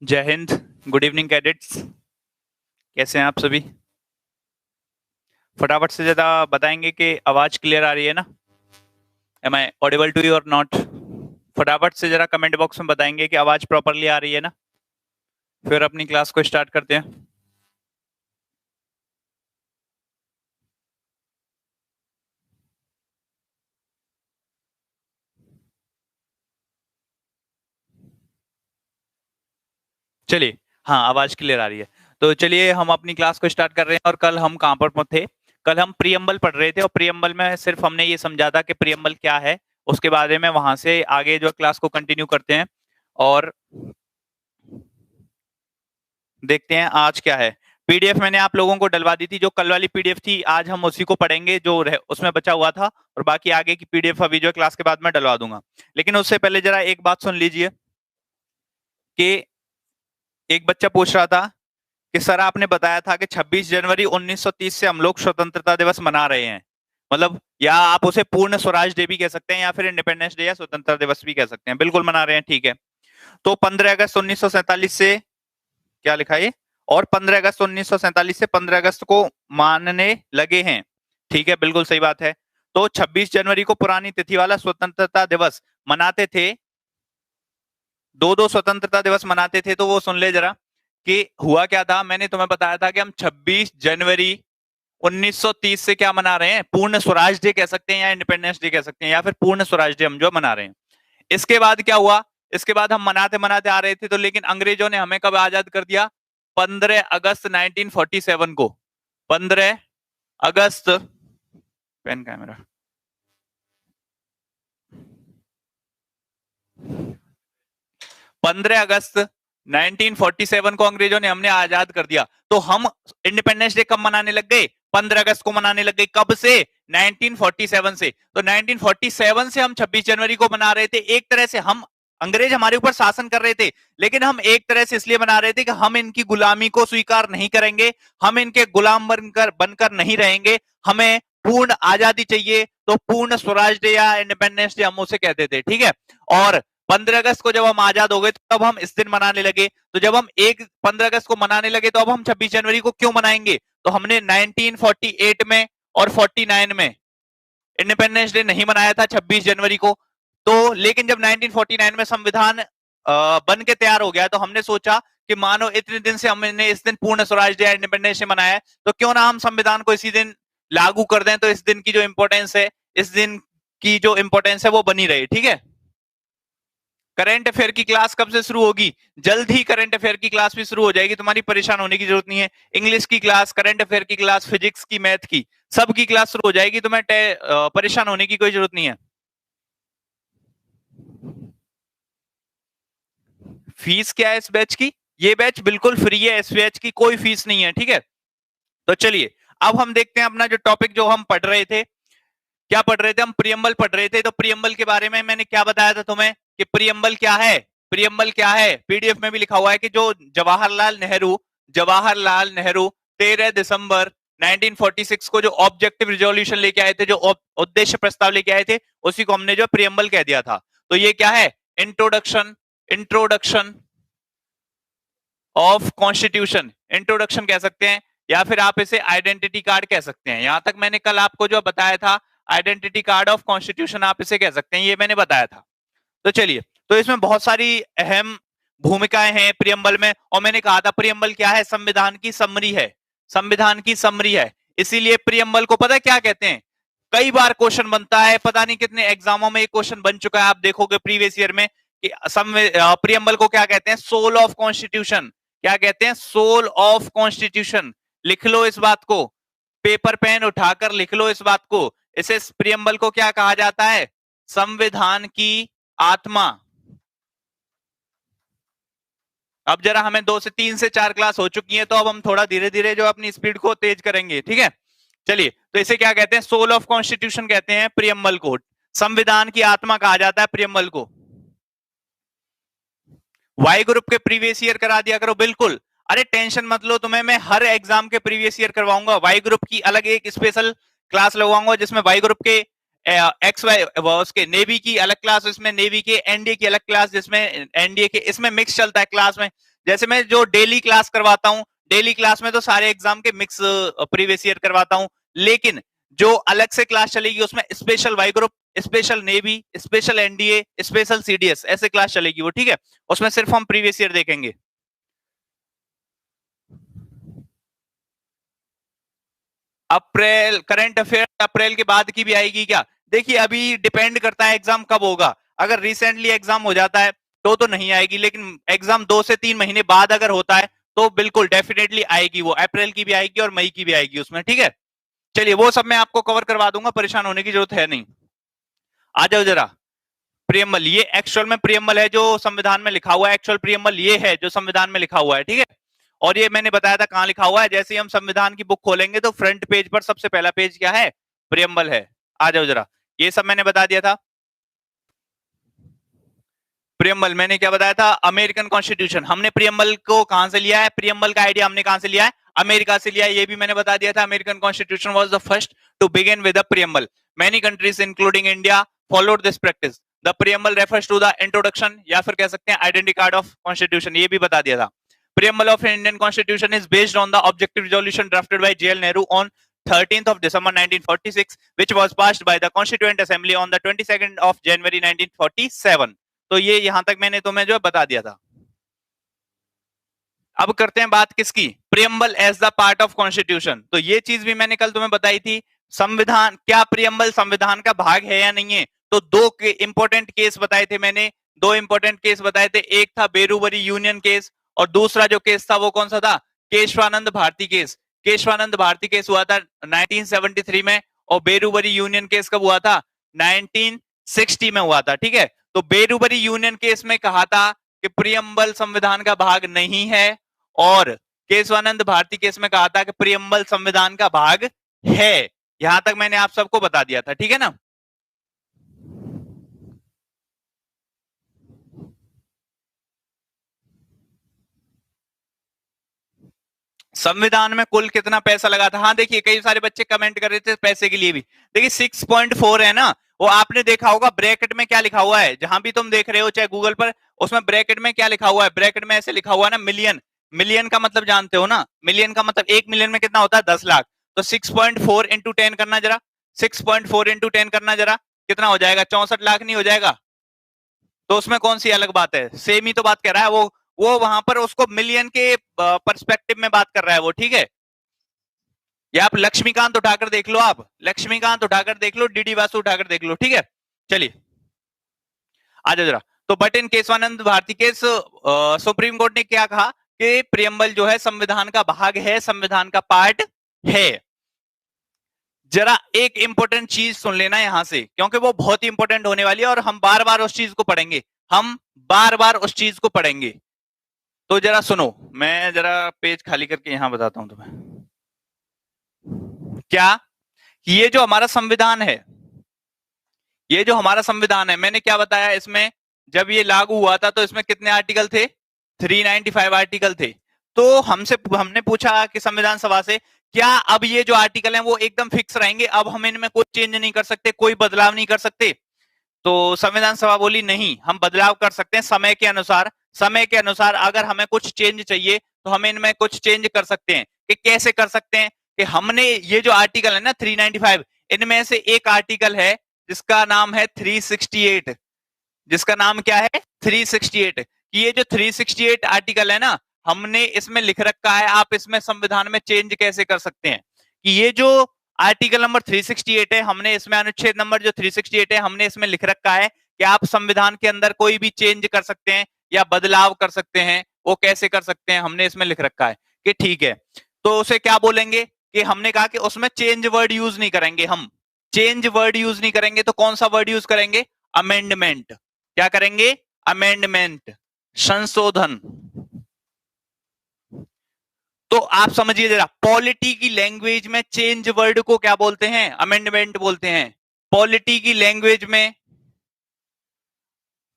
जय Hind. Good evening cadets. कैसे हैं आप सभी? फटाफट से ज़रा बताएंगे कि आवाज़ क्लियर आ रही है ना? Am I audible to you or not? फटाफट से ज़रा कमेंट बॉक्स में बताएंगे कि आवाज़ प्रॉपरली आ रही है ना? फिर अपनी क्लास को स्टार्ट करते हैं। चलिए, हाँ, आवाज़ क्लियर आ रही है। तो चलिए हम अपनी क्लास को स्टार्ट कर रहे हैं। और कल हम कहाँ पर थे? कल हम प्रियम्बल पढ़ रहे थे और प्रियम्बल में सिर्फ हमने ये समझा था कि प्रियम्बल क्या है। उसके बारे में वहां से आगे जो क्लास को कंटिन्यू करते हैं और देखते हैं आज क्या है। पीडीएफ मैंने आप लोगों को डलवा दी थी, जो कल वाली पीडीएफ थी आज हम उसी को पढ़ेंगे जो उसमें बचा हुआ था, और बाकी आगे की पीडीएफ अभी जो क्लास के बाद में डलवा दूंगा। लेकिन उससे पहले जरा एक बात सुन लीजिए कि एक बच्चा पूछ रहा था कि सर आपने बताया था कि 26 जनवरी 1930 से हम लोग स्वतंत्रता दिवस मना रहे हैं। मतलब या आप उसे पूर्ण स्वराज डे भी कह सकते हैं या फिर इंडिपेंडेंस डे या स्वतंत्रता दिवस भी कह सकते हैं। बिल्कुल मना रहे हैं, ठीक है। तो 15 अगस्त 1947 से क्या लिखा है? और 15 अगस्त 1947 से 15 अगस्त को मानने लगे हैं। ठीक है, बिल्कुल सही बात है। तो 26 जनवरी को पुरानी तिथि वाला स्वतंत्रता दिवस मनाते थे। दो दो स्वतंत्रता दिवस मनाते थे। तो वो सुन ले जरा कि हुआ क्या था। मैंने तुम्हें बताया था कि हम 26 जनवरी 1930 से क्या मना रहे हैं? पूर्ण स्वराज डे कह सकते हैं या इंडिपेंडेंस डे कह सकते हैं या फिर पूर्ण स्वराज डे हम जो मना रहे हैं। इसके बाद क्या हुआ? इसके बाद हम मनाते मनाते आ रहे थे, तो लेकिन अंग्रेजों ने हमें कब आजाद कर दिया? 15 अगस्त 1947 को। 15 अगस्त, पेन का है मेरा। 15 अगस्त 1947 को अंग्रेजों ने हमने आजाद कर दिया। तो हम इंडिपेंडेंस डे कब मनाने लग गए? 15 अगस्त को मनाने लग गए। कब से? 1947 से। तो 1947 से हम 26 जनवरी को मना रहे थे। एक तरह से हम, अंग्रेज हमारे ऊपर शासन कर रहे थे, लेकिन हम एक तरह से इसलिए मना रहे थे कि हम इनकी गुलामी को स्वीकार नहीं करेंगे, हम इनके गुलाम बनकर बनकर नहीं रहेंगे, हमें पूर्ण आजादी चाहिए। तो पूर्ण स्वराज डे या इंडिपेंडेंस डे हम उसे कहते थे, ठीक है। और 15 अगस्त को जब हम आजाद हो गए तो तब हम इस दिन मनाने लगे। तो जब हम एक 15 अगस्त को मनाने लगे तो अब हम 26 जनवरी को क्यों मनाएंगे? तो हमने 1948 में और 49 में इंडिपेंडेंस डे नहीं मनाया था 26 जनवरी को। तो लेकिन जब 1949 में संविधान बन के तैयार हो गया तो हमने सोचा कि मानो इतने दिन से हमने इस दिन पूर्ण स्वराज डे इंडिपेंडेंस डे मनाया है, तो क्यों ना हम संविधान को इसी दिन लागू कर दें। तो इस दिन की जो इंपॉर्टेंस है, इस दिन की जो इंपॉर्टेंस है वो बनी रही, ठीक है। करंट अफेयर की क्लास कब से शुरू होगी? जल्द ही करंट अफेयर की क्लास भी शुरू हो जाएगी, तुम्हारी परेशान होने की जरूरत नहीं है। इंग्लिश की क्लास, करंट अफेयर की क्लास, फिजिक्स की, मैथ की, सबकी क्लास शुरू हो जाएगी। तुम्हें परेशान होने की कोई जरूरत नहीं है। फीस क्या है इस बैच की? ये बैच बिल्कुल फ्री है, इस बैच की कोई फीस नहीं है, ठीक है। तो चलिए अब हम देखते हैं अपना जो टॉपिक जो हम पढ़ रहे थे। क्या पढ़ रहे थे हम? प्रियम्बल पढ़ रहे थे। तो प्रियम्बल के बारे में मैंने क्या बताया था तुम्हें कि प्रियम्बल क्या है? प्रियम्बल क्या है? पीडीएफ में भी लिखा हुआ है कि जो जवाहरलाल नेहरू 13 दिसंबर 1946 को जो ऑब्जेक्टिव रिजोल्यूशन लेके आए थे, जो उद्देश्य प्रस्ताव लेके आए थे, उसी को हमने जो प्रियम्बल कह दिया था। तो ये क्या है? Introduction, introduction of constitution, introduction कह सकते हैं, या फिर आप इसे आइडेंटिटी कार्ड कह सकते हैं। यहां तक मैंने कल आपको जो बताया था, आइडेंटिटी कार्ड ऑफ कॉन्स्टिट्यूशन आप इसे कह सकते हैं, ये मैंने बताया था। तो चलिए, तो इसमें बहुत सारी अहम भूमिकाएं हैं प्रियम्बल में। और मैंने कहा था प्रियम्बल क्या है? संविधान की समरी है, संविधान की समरी है। इसीलिए प्रियम्बल को पता है क्या कहते हैं? कई बार क्वेश्चन बनता है, पता नहीं कितने एग्जामों में ये क्वेश्चन बन चुका है, आप देखोगे प्रीवियस ईयर में कि प्रियम्बल को क्या कहते हैं? Soul of constitution. क्या कहते हैं? Soul of constitution. लिख लो इस बात को, पेपर पेन उठाकर लिख लो इस बात को। इसे प्रियम्बल को क्या कहा जाता है? संविधान की आत्मा। अब जरा हमें 2 से 3 से 4 क्लास हो चुकी है, तो अब हम थोड़ा धीरे धीरे जो अपनी स्पीड को तेज करेंगे, ठीक है। चलिए, तो इसे क्या कहते हैं? सोल ऑफ कॉन्स्टिट्यूशन कहते हैं प्रियम्बल को। संविधान की आत्मा कहा जाता है प्रियम्बल को। वाई ग्रुप के प्रीवियस ईयर करा दिया करो, बिल्कुल। अरे टेंशन मत लो, तुम्हें मैं हर एग्जाम के प्रीवियस ईयर करवाऊंगा। वाई ग्रुप की अलग एक स्पेशल क्लास लगवाऊंगा, जिसमें वाई ग्रुप के एक्स वाई उसके नेवी की अलग क्लास, इसमें नेवी के एनडीए की अलग क्लास, जिसमें एनडीए के इसमें मिक्स चलता है क्लास में। जैसे मैं जो डेली क्लास करवाता हूँ, डेली क्लास में तो सारे एग्जाम के मिक्स प्रीवियस ईयर करवाता हूँ, लेकिन जो अलग से क्लास चलेगी उसमें special Y group, special navy, special NDA, special CDS, ऐसे क्लास चलेगी वो, ठीक है। उसमें सिर्फ हम प्रीवियस ईयर देखेंगे। अप्रैल करंट अफेयर अप्रैल के बाद की भी आएगी क्या? देखिए अभी डिपेंड करता है एग्जाम कब होगा। अगर रिसेंटली एग्जाम हो जाता है तो नहीं आएगी, लेकिन एग्जाम 2 से 3 महीने बाद अगर होता है तो बिल्कुल डेफिनेटली आएगी, वो अप्रैल की भी आएगी और मई की भी आएगी उसमें, ठीक है। चलिए वो सब मैं आपको कवर करवा दूंगा, परेशान होने की जरूरत है नहीं। आ जाओ जरा, प्रियम्बल, ये एक्चुअल में प्रियम्बल है जो संविधान में लिखा हुआ है, एक्चुअल प्रियम्बल ये है जो संविधान में लिखा हुआ है, ठीक है। और ये मैंने बताया था कहां लिखा हुआ है, जैसे ही हम संविधान की बुक खोलेंगे तो फ्रंट पेज पर सबसे पहला पेज क्या है? प्रियम्बल है। आ जाओ जरा, ये सब मैंने बता दिया था। प्रियम्बल मैंने क्या बताया था? American constitution. हमने प्रियम्बल को कहां से लिया है? प्रियम्बल का आइडिया हमने कहां से लिया है? अमेरिका से लिया है, ये भी मैंने बता दिया था। American constitution was the first to begin with a preamble. Many countries including India followed this practice. The preamble refers to the introduction, या फिर कह सकते हैं आइडेंटिटी कार्ड ऑफ कॉन्स्टिट्यूशन, ये भी बता दिया था। Preamble of Indian constitution is based on the objective resolution drafted bye JL Nehru on 13th of December 1946, which was passed by the Constituent Assembly on the 22nd of January 1947। तो ये यहां तक मैंने तुम्हें जो बता दिया था। अब करते हैं बात किसकी? Preamble as the part of constitution. तो ये चीज भी मैंने कल तुम्हें बताई थी। संविधान, क्या प्रियम्बल संविधान का भाग है या नहीं है? तो दो इंपॉर्टेंट केस बताए थे मैंने, दो इंपॉर्टेंट केस बताए थे। एक था बेरूबरी यूनियन केस, और दूसरा जो केस था वो कौन सा था? केशवानंद भारती केस। केशवानंद भारती केस हुआ था 1973 में, और बेरूबरी यूनियन केस कब हुआ था? 1960 में हुआ था, ठीक है। तो बेरूबरी यूनियन केस में कहा था कि प्रियम्बल संविधान का भाग नहीं है, और केशवानंद भारती केस में कहा था कि प्रियम्बल संविधान का भाग है। यहां तक मैंने आप सबको बता दिया था, ठीक है ना। संविधान में कुल कितना पैसा लगा था? हाँ देखिए, कई सारे बच्चे कमेंट कर रहे थे पैसे के लिए भी। देखिए 6.4 है ना, वो आपने देखा होगा ब्रैकेट में क्या लिखा हुआ है, जहां भी तुम देख रहे हो चाहे गूगल पर, उसमें ब्रैकेट में क्या लिखा हुआ है? ब्रैकेट में ऐसे लिखा हुआ है ना, मिलियन। मिलियन का मतलब जानते हो ना? मिलियन का मतलब 1 मिलियन में कितना होता है? 10 लाख। तो 6.4 इंटू 10 करना जरा, 6.4 इंटू 10 करना जरा, कितना हो जाएगा? 64 लाख नहीं हो जाएगा? तो उसमें कौन सी अलग बात है? सेम ही तो बात कर रहा है वो वहां पर उसको मिलियन के पर्सपेक्टिव में बात कर रहा है वो, ठीक है। या आप लक्ष्मीकांत उठाकर देख लो, आप लक्ष्मीकांत उठाकर देख लो, डीडी वासु उठाकर देख लो, ठीक है। चलिए आ जाओ जरा। तो but in Keshavananda Bharati case supreme court ने क्या कहा कि प्रियम्बल जो है संविधान का भाग है, संविधान का पार्ट है। जरा एक इंपॉर्टेंट चीज सुन लेना यहां से, क्योंकि वो बहुत ही इंपॉर्टेंट होने वाली है और हम बार बार उस चीज को पढ़ेंगे, हम बार बार उस चीज को पढ़ेंगे। तो जरा सुनो, मैं जरा पेज खाली करके यहां बताता हूं तुम्हें। क्या? ये जो हमारा संविधान है, ये जो हमारा संविधान है, मैंने क्या बताया इसमें? जब ये लागू हुआ था तो इसमें कितने आर्टिकल थे? 395 आर्टिकल थे। तो हमने पूछा कि संविधान सभा से, क्या अब ये जो आर्टिकल हैं वो एकदम फिक्स रहेंगे, अब हम इनमें कोई चेंज नहीं कर सकते, कोई बदलाव नहीं कर सकते? तो संविधान सभा बोली नहीं, हम बदलाव कर सकते हैं समय के अनुसार। समय के अनुसार अगर हमें कुछ चेंज चाहिए तो हम इनमें कुछ चेंज कर सकते हैं। कि कैसे कर सकते हैं? कि हमने ये जो आर्टिकल है ना 395, इनमें से एक आर्टिकल है जिसका नाम है 368। जिसका नाम क्या है? 368। कि ये जो 368 आर्टिकल है ना, हमने इसमें लिख रखा है, आप इसमें संविधान में चेंज कैसे कर सकते हैं। कि ये जो आर्टिकल नंबर 368 है, हमने इसमें अनुच्छेद नंबर जो 368 है, हमने इसमें लिख रखा है कि आप संविधान के अंदर कोई भी चेंज कर सकते हैं या बदलाव कर सकते हैं। वो कैसे कर सकते हैं, हमने इसमें लिख रखा है कि ठीक है। तो उसे क्या बोलेंगे? कि हमने कहा कि उसमें चेंज वर्ड यूज नहीं करेंगे, हम चेंज वर्ड यूज नहीं करेंगे। तो कौन सा वर्ड यूज करेंगे? अमेंडमेंट। क्या करेंगे? अमेंडमेंट, संशोधन। तो आप समझिए जरा, पॉलिटी की लैंग्वेज में चेंज वर्ड को क्या बोलते हैं? अमेंडमेंट बोलते हैं। पॉलिटी की लैंग्वेज में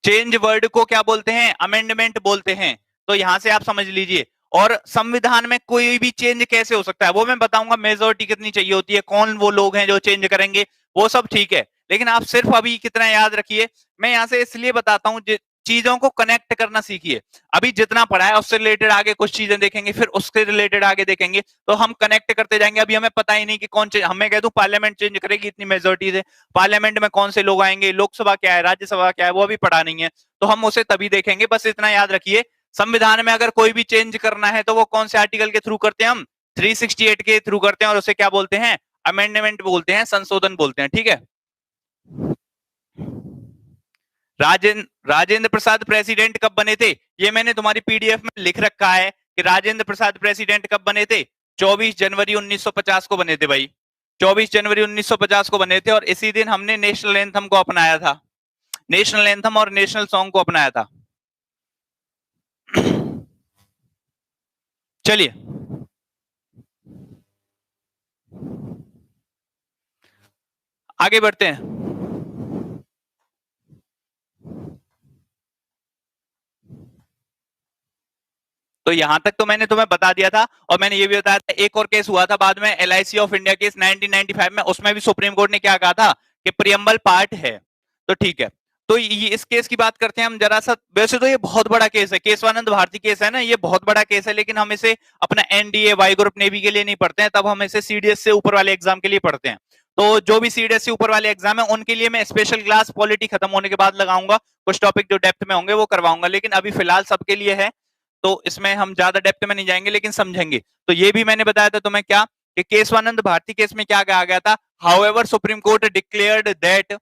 चेंज वर्ड को क्या बोलते हैं? अमेंडमेंट बोलते हैं। तो यहां से आप समझ लीजिए। और संविधान में कोई भी चेंज कैसे हो सकता है वो मैं बताऊंगा। मेजोरिटी कितनी चाहिए होती है, कौन वो लोग हैं जो चेंज करेंगे, वो सब ठीक है। लेकिन आप सिर्फ अभी कितना याद रखिए, मैं यहां से इसलिए बताता हूं चीजों को कनेक्ट करना सीखिए। अभी जितना पढ़ा है उससे रिलेटेड आगे कुछ चीजें देखेंगे, फिर उससे रिलेटेड आगे देखेंगे, तो हम कनेक्ट करते जाएंगे। अभी हमें पता ही नहीं कि कौन चेंज, हमें कह दूं पार्लियामेंट चेंज करेगी इतनी मेजोरिटी से, पार्लियामेंट में कौन से लोग आएंगे, लोकसभा क्या है, राज्यसभा क्या है, वो अभी पढ़ा नहीं है, तो हम उसे तभी देखेंगे। बस इतना याद रखिए, संविधान में अगर कोई भी चेंज करना है तो वो कौन से आर्टिकल के थ्रू करते हैं, हम 368 के थ्रू करते हैं, और उसे क्या बोलते हैं, अमेंडमेंट बोलते हैं, संशोधन बोलते हैं। ठीक है। राजेंद्र प्रसाद प्रेसिडेंट कब बने थे, ये मैंने तुम्हारी पीडीएफ में लिख रखा है कि राजेंद्र प्रसाद प्रेसिडेंट कब बने थे, 24 जनवरी 1950 को बने थे भाई, 24 जनवरी 1950 को बने थे, और इसी दिन हमने नेशनल एंथम को अपनाया था, नेशनल एंथम और नेशनल सॉन्ग को अपनाया था। चलिए आगे बढ़ते हैं। तो यहां तक तो मैंने तुम्हें बता दिया था, और मैंने ये भी बताया था एक और केस हुआ था बाद में, LIC ऑफ इंडिया केस 1995 में, उसमें भी सुप्रीम कोर्ट ने क्या कहा था कि प्रियम्बल पार्ट है। तो ठीक है, तो ये इस केस की बात करते हैं हम जरा सा। वैसे तो ये बहुत बड़ा केस है, केशवानंद भारती केस है ना, ये बहुत बड़ा केस है, लेकिन हम इसे अपना NDA वाई ग्रुप नेवी के लिए नहीं पढ़ते हैं, तब हम इसे CDS से ऊपर वाले एग्जाम के लिए पढ़ते हैं। तो जो भी CDS से ऊपर वाले एग्जाम है उनके लिए मैं स्पेशल क्लास पॉलिटी खत्म होने के बाद लगाऊंगा, कुछ टॉपिक जो डेप्थ में होंगे वो करवाऊंगा, लेकिन अभी फिलहाल सबके लिए है, तो इसमें हम ज्यादा डेप्थ में नहीं जाएंगे, लेकिन समझेंगे। तो ये भी मैंने बताया था तुम्हें क्या, कि केशवानंद भारती केस में क्या कहा गया था, however supreme court declared that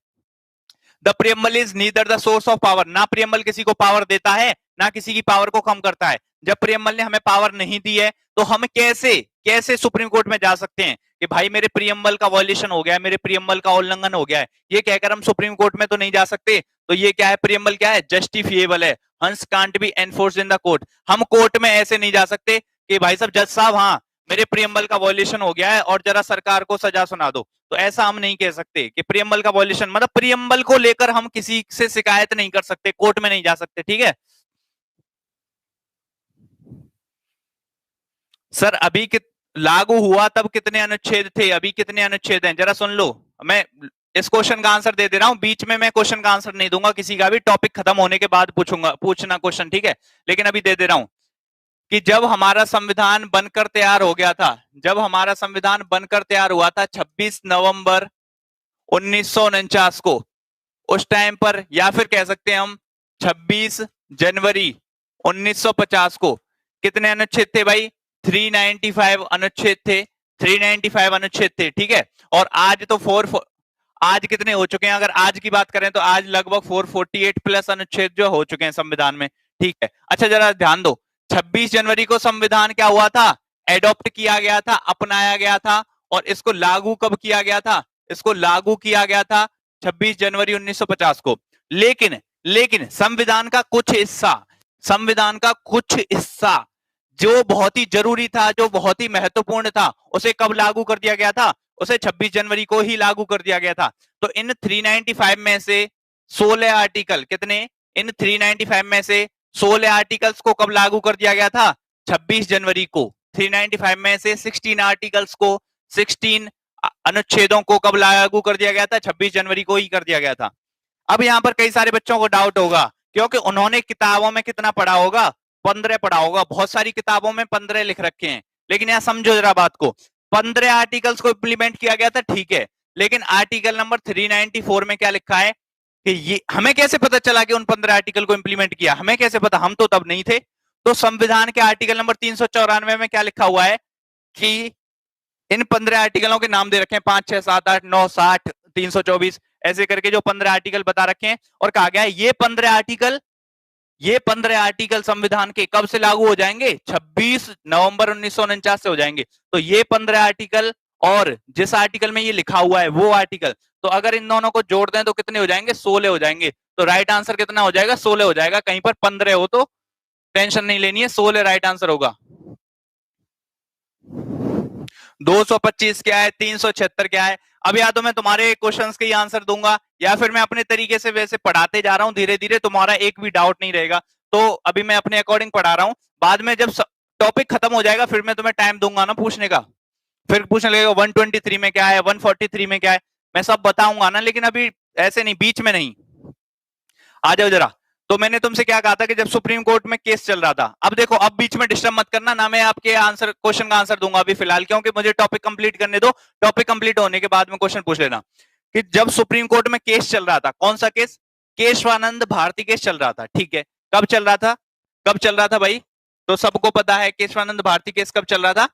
the preamble is neither the source of power, ना प्रियम्बल किसी को पावर देता है ना किसी की पावर को कम करता है। जब प्रियम्बल ने हमें पावर नहीं दी है तो हम कैसे कैसे सुप्रीम कोर्ट में जा सकते हैं कि भाई मेरे प्रियम्बल का वॉल्यूशन हो गया है, मेरे प्रियम्बल का उल्लंघन हो गया है, ये कहकर हम सुप्रीम कोर्ट में तो नहीं जा सकते। तो ये क्या है, प्रियम्बल क्या है, जस्टिफिएबल है, हंस can't be enforce in the court. हम कोर्ट में ऐसे नहीं जा सकते कि भाई साहब जज साहब हाँ मेरे प्रियम्बल का वॉल्यूशन हो गया है और जरा सरकार को सजा सुना दो, तो ऐसा हम नहीं कह सकते कि प्रियम्बल का वॉल्यूशन, मतलब प्रियम्बल को लेकर हम किसी से शिकायत नहीं कर सकते, कोर्ट में नहीं जा सकते। ठीक है सर, अभी लागू हुआ तब कितने अनुच्छेद थे, अभी कितने अनुच्छेद हैं, जरा सुन लो। मैं इस क्वेश्चन का आंसर दे दे रहा हूं, बीच में मैं क्वेश्चन का आंसर नहीं दूंगा किसी का भी, टॉपिक खत्म होने के बाद पूछना क्वेश्चन, ठीक है, लेकिन अभी दे दे रहा हूं कि जब हमारा संविधान बनकर तैयार हो गया था, जब हमारा संविधान बनकर तैयार हुआ था 26 नवंबर 1949 को, उस टाइम पर, या फिर कह सकते हैं हम 26 जनवरी 1950 को, कितने अनुच्छेद थे भाई, 395 अनुच्छेद थे, 395 अनुच्छेद थे। ठीक है, और आज तो आज कितने हो चुके हैं, अगर आज की बात करें तो आज लगभग 448 प्लस अनुच्छेद जो हो चुके हैं संविधान में। ठीक है, अच्छा जरा ध्यान दो, 26 जनवरी को संविधान क्या हुआ था, एडॉप्ट किया गया था, अपनाया गया था, और इसको लागू कब किया गया था, इसको लागू किया गया था 26 जनवरी 1950 को। लेकिन लेकिन संविधान का कुछ हिस्सा, संविधान का कुछ हिस्सा जो बहुत ही जरूरी था, जो बहुत ही महत्वपूर्ण था, उसे कब लागू कर दिया गया था, उसे 26 जनवरी को ही लागू कर दिया गया था। तो इन 395 में से 16 आर्टिकल, कितने, इन 395 में से 16 आर्टिकल्स को कब लागू कर दिया गया था, 26 जनवरी को। 395 में से 16 आर्टिकल्स को, 16 अनुच्छेदों को कब लागू कर दिया गया था, 26 जनवरी को ही कर दिया गया था। अब यहां पर कई सारे बच्चों को डाउट होगा, क्योंकि उन्होंने किताबों में कितना पढ़ा होगा, 15 पढ़ा होगा, बहुत सारी किताबों में 15 लिख रखे हैं, लेकिन यहां समझो जरा बात को, 15 आर्टिकल्स को इंप्लीमेंट किया गया था, ठीक है, लेकिन आर्टिकल नंबर 394 में क्या लिखा है कि ये हमें कैसे पता चला कि उन 15 आर्टिकल को इंप्लीमेंट किया, हमें कैसे पता, हम तो तब नहीं थे। तो संविधान के आर्टिकल नंबर 394 में क्या लिखा हुआ है कि इन 15 आर्टिकलों के नाम दे रखे हैं, 5, 6, 7, 8, 9, 60, 324, ऐसे करके जो 15 आर्टिकल बता रखे हैं, और कहा गया है ये 15 आर्टिकल संविधान के कब से लागू हो जाएंगे, 26 नवंबर 1949 से हो जाएंगे। तो ये 15 आर्टिकल और जिस आर्टिकल में ये लिखा हुआ है वो आर्टिकल, तो अगर इन दोनों को जोड़ दें तो कितने हो जाएंगे, 16 हो जाएंगे। तो राइट आंसर कितना हो जाएगा, 16 हो जाएगा, कहीं पर 15 हो तो टेंशन नहीं लेनी है, 16 राइट आंसर होगा। 225 क्या है, 376 क्या है। अब या तो मैं तुम्हारे क्वेश्चंस के ही आंसर दूंगा, या फिर मैं अपने तरीके से वैसे पढ़ाते जा रहा हूं धीरे धीरे, तुम्हारा एक भी डाउट नहीं रहेगा। तो अभी मैं अपने अकॉर्डिंग पढ़ा रहा हूं, बाद में जब टॉपिक खत्म हो जाएगा फिर मैं तुम्हें टाइम दूंगा ना पूछने का, फिर पूछने लगेगा 123 में क्या है, 143 में क्या है, मैं सब बताऊंगा ना, लेकिन अभी ऐसे नहीं, बीच में नहीं। आ जाओ जरा। तो मैंने तुमसे क्या कहा था कि जब सुप्रीम कोर्ट में केस चल रहा था, अब देखो, अब बीच में डिस्टर्ब मत करना ना, मैं आपके आंसर क्वेश्चन का आंसर दूंगा अभी फिलहाल, क्योंकि मुझे टॉपिक कंप्लीट करने दो। टॉपिक कंप्लीट होने के बाद में क्वेश्चन पूछ लेना कि जब सुप्रीम कोर्ट में केस चल रहा था, कौन सा केस? केशवानंद भारती केस चल रहा था, ठीक है। कब चल रहा था? कब चल रहा था भाई? तो सबको पता है केशवानंद भारती केस कब चल रहा था?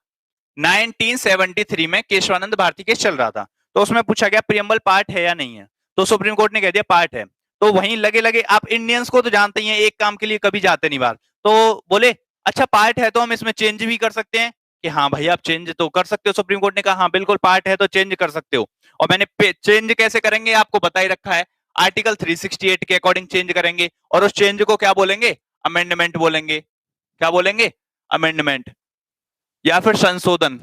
1973 में केशवानंद भारती केस चल रहा था। तो उसमें पूछा गया प्रियम्बल पार्ट है या नहीं है, तो सुप्रीम कोर्ट ने कह दिया पार्ट है। तो वहीं लगे लगे, आप इंडियंस को तो जानते ही हैं, एक काम के लिए कभी जाते नहीं बाहर, तो बोले अच्छा पार्ट है तो हम इसमें चेंज भी कर सकते हैं, कि हाँ भाई आप चेंज तो कर सकते हो। सुप्रीम कोर्ट ने कहा हाँ बिल्कुल पार्ट है तो चेंज कर सकते हो। और मैंने चेंज कैसे करेंगे आपको बता ही रखा है, आर्टिकल 368 के अकॉर्डिंग चेंज करेंगे, और उस चेंज को क्या बोलेंगे? अमेंडमेंट बोलेंगे। क्या बोलेंगे? अमेंडमेंट या फिर संशोधन।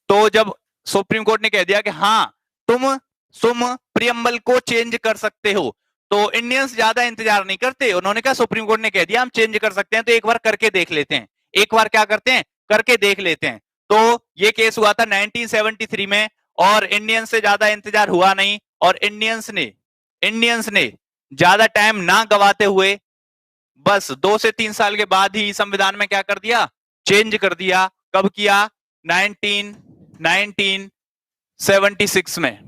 तो जब सुप्रीम कोर्ट ने कह दिया कि हाँ तुम प्रियम्बल को चेंज कर सकते हो, तो इंडियंस ज्यादा इंतजार नहीं करते, उन्होंने कहा सुप्रीम कोर्ट ने कह दिया हम चेंज कर सकते हैं तो एक बार करके देख लेते हैं। एक बार क्या करते हैं? करके देख लेते हैं। तो ये केस हुआ था 1973 में, और इंडियंस से ज्यादा इंतजार हुआ नहीं, और इंडियंस ने ज्यादा टाइम ना गवाते हुए बस 2 से 3 साल के बाद ही संविधान में क्या कर दिया? चेंज कर दिया। कब किया? 1976 में।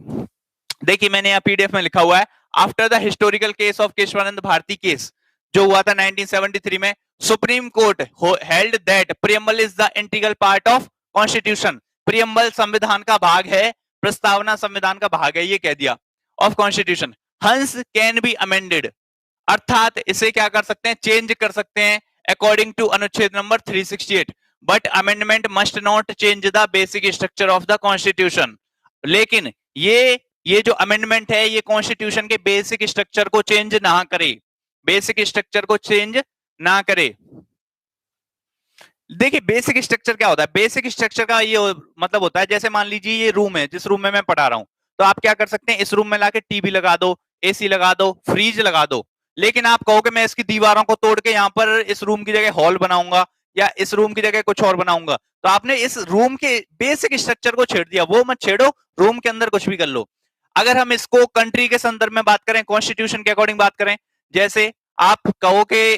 देखिए मैंने यहाँ पीडीएफ में लिखा हुआ है, after the historical case of Keshavananda Bharati case जो हुआ था 1973 में, supreme court held that preamble is the integral part of constitution. Preamble संविधान का भाग है, प्रस्तावना संविधान का भाग है, ये कह दिया, ऑफ कॉन्स्टिट्यूशन। हंस कैन बी अमेंडेड, अर्थात इसे क्या कर सकते हैं? चेंज कर सकते हैं अकॉर्डिंग टू अनुच्छेद number 368, but amendment must not change the basic structure of the constitution. लेकिन ये जो अमेंडमेंट है ये कॉन्स्टिट्यूशन के बेसिक स्ट्रक्चर को चेंज ना करे, बेसिक स्ट्रक्चर को चेंज ना करे। देखिए बेसिक स्ट्रक्चर क्या होता है? बेसिक स्ट्रक्चर का ये मतलब होता है, जैसे मान लीजिए ये रूम है जिस रूम में मैं पढ़ा रहा हूं, तो आप क्या कर सकते हैं? इस रूम में लाके टीवी लगा दो, एसी लगा दो, फ्रिज लगा दो, लेकिन आप कहोगे मैं इसकी दीवारों को तोड़ के यहाँ पर इस रूम की जगह हॉल बनाऊंगा या इस रूम की जगह कुछ और बनाऊंगा, तो आपने इस रूम के बेसिक स्ट्रक्चर को छेड़ दिया। वो मत छेड़ो, रूम के अंदर कुछ भी कर लो। अगर हम इसको कंट्री के संदर्भ में बात करें, कॉन्स्टिट्यूशन के अकॉर्डिंग बात करें, जैसे आप कहो के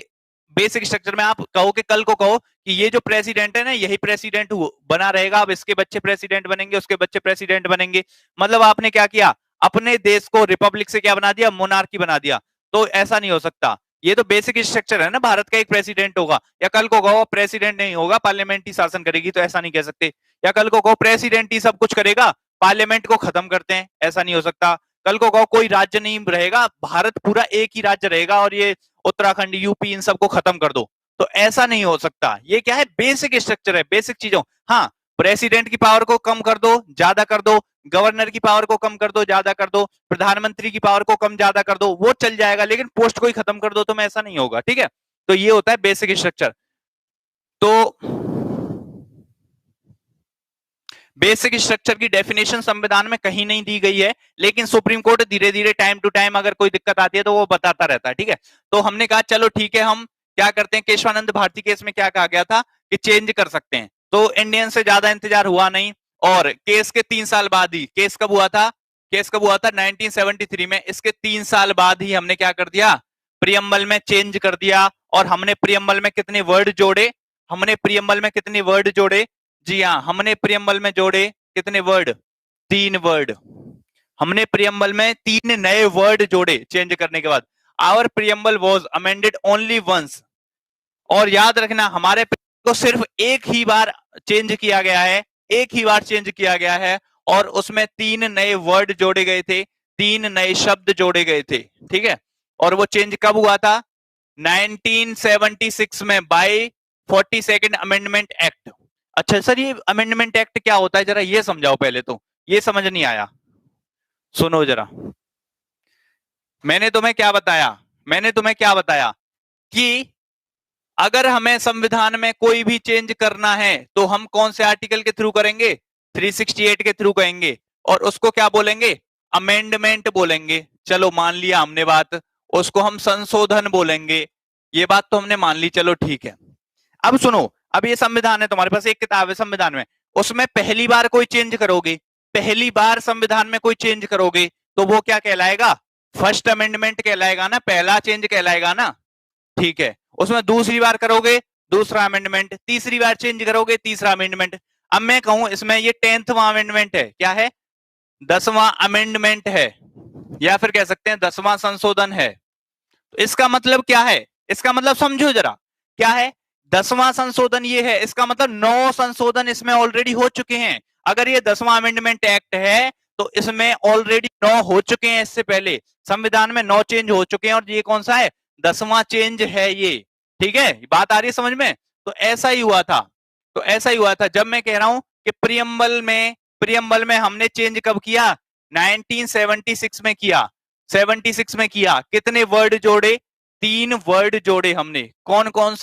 बेसिक स्ट्रक्चर में आप कहो कि कल को कहो कि ये जो प्रेसिडेंट है ना यही प्रेसिडेंट बना रहेगा, अब इसके बच्चे प्रेसिडेंट बनेंगे, उसके बच्चे प्रेसिडेंट बनेंगे, मतलब आपने क्या किया? अपने देश को रिपब्लिक से क्या बना दिया? मोनार्की बना दिया। तो ऐसा नहीं हो सकता, ये तो बेसिक स्ट्रक्चर है ना, भारत का एक प्रेसिडेंट होगा, या कल को कहो प्रेसिडेंट नहीं होगा पार्लियामेंट ही शासन करेगी, तो ऐसा नहीं कह सकते। या कल को कहो प्रेसिडेंट ही सब कुछ करेगा, पार्लियामेंट को खत्म करते हैं, ऐसा नहीं हो सकता। कल को कहो कोई राज्य नहीं रहेगा, भारत पूरा एक ही राज्य रहेगा और ये उत्तराखंड यूपी इन सबको खत्म कर दो, तो ऐसा नहीं हो सकता। ये क्या है? बेसिक स्ट्रक्चर है, बेसिक चीजों। हाँ प्रेसिडेंट की पावर को कम कर दो, ज्यादा कर दो, गवर्नर की पावर को कम कर दो, ज्यादा कर दो, प्रधानमंत्री की पावर को कम ज्यादा कर दो, वो चल जाएगा, लेकिन पोस्ट को ही खत्म कर दो तो ऐसा नहीं होगा, ठीक है। तो ये होता है बेसिक स्ट्रक्चर। तो बेसिक स्ट्रक्चर की डेफिनेशन संविधान में कहीं नहीं दी गई है, लेकिन सुप्रीम कोर्ट धीरे धीरे टाइम टू टाइम अगर कोई दिक्कत आती है तो वो बताता रहता है, ठीक है। तो हमने कहा चलो ठीक है, हम क्या करते हैं, केशवानंद भारती केस में क्या कहा गया था कि चेंज कर सकते हैं, तो इंडियन से ज्यादा इंतजार हुआ नहीं, और केस के 3 साल बाद ही, केस कब हुआ था? केस कब हुआ था? 1973 में। इसके 3 साल बाद ही हमने क्या कर दिया? प्रियम्बल में चेंज कर दिया। और हमने प्रियम्बल में कितने वर्ड जोड़े? हमने प्रियम्बल में कितने वर्ड जोड़े? जी हाँ, हमने प्रियम्बल में जोड़े कितने वर्ड? 3 वर्ड। हमने प्रियम्बल में 3 नए वर्ड जोड़े चेंज करने के बाद। Our preamble was amended only once. और याद रखना हमारे को सिर्फ एक ही बार चेंज किया गया है, एक ही बार चेंज किया गया है, और उसमें 3 नए वर्ड जोड़े गए थे, 3 नए शब्द जोड़े गए थे, ठीक है। और वो चेंज कब हुआ था? 1976 में बाय 42nd अमेंडमेंट एक्ट। अच्छा सर ये अमेंडमेंट एक्ट क्या होता है, जरा ये समझाओ पहले, तो ये समझ नहीं आया। सुनो जरा, मैंने तुम्हें क्या बताया? मैंने तुम्हें क्या बताया कि अगर हमें संविधान में कोई भी चेंज करना है तो हम कौन से आर्टिकल के थ्रू करेंगे? 368 के थ्रू करेंगे, और उसको क्या बोलेंगे? अमेंडमेंट बोलेंगे। चलो मान लिया हमने बात, उसको हम संशोधन बोलेंगे, ये बात तो हमने मान ली, चलो ठीक है। अब सुनो, अब ये संविधान है, तुम्हारे पास एक किताब है संविधान में, उसमें पहली बार कोई चेंज करोगे, पहली बार संविधान में कोई चेंज करोगे तो वो क्या कहलाएगा? फर्स्ट अमेंडमेंट कहलाएगा ना, पहला चेंज कहलाएगा ना। ठीक है, उसमें दूसरी बार करोगे दूसरा अमेंडमेंट, तीसरी बार चेंज करोगे तीसरा अमेंडमेंट। अब मैं कहूं इसमें ये 10वां अमेंडमेंट है, क्या है? 10वां अमेंडमेंट है, या फिर कह सकते हैं 10वां संशोधन है। तो इसका मतलब क्या है? इसका मतलब समझो जरा, क्या है? 10वां संशोधन ये है, इसका मतलब 9 संशोधन इसमें ऑलरेडी हो चुके हैं। अगर ये 10वां अमेंडमेंट एक्ट है तो इसमें ऑलरेडी 9 हो चुके हैं, इससे पहले संविधान में 9 चेंज हो चुके हैं, और ये कौन सा है? 10वां चेंज है ये। ठीक है, बात आ रही है समझ में? तो ऐसा ही हुआ था, तो ऐसा ही हुआ था जब मैं कह रहा हूं कि प्रियम्बल में हमने चेंज कब किया? 1976 में किया। 76 में किया, कितने वर्ड जोड़े? 3 वर्ड जोड़े हमने। कौन कौन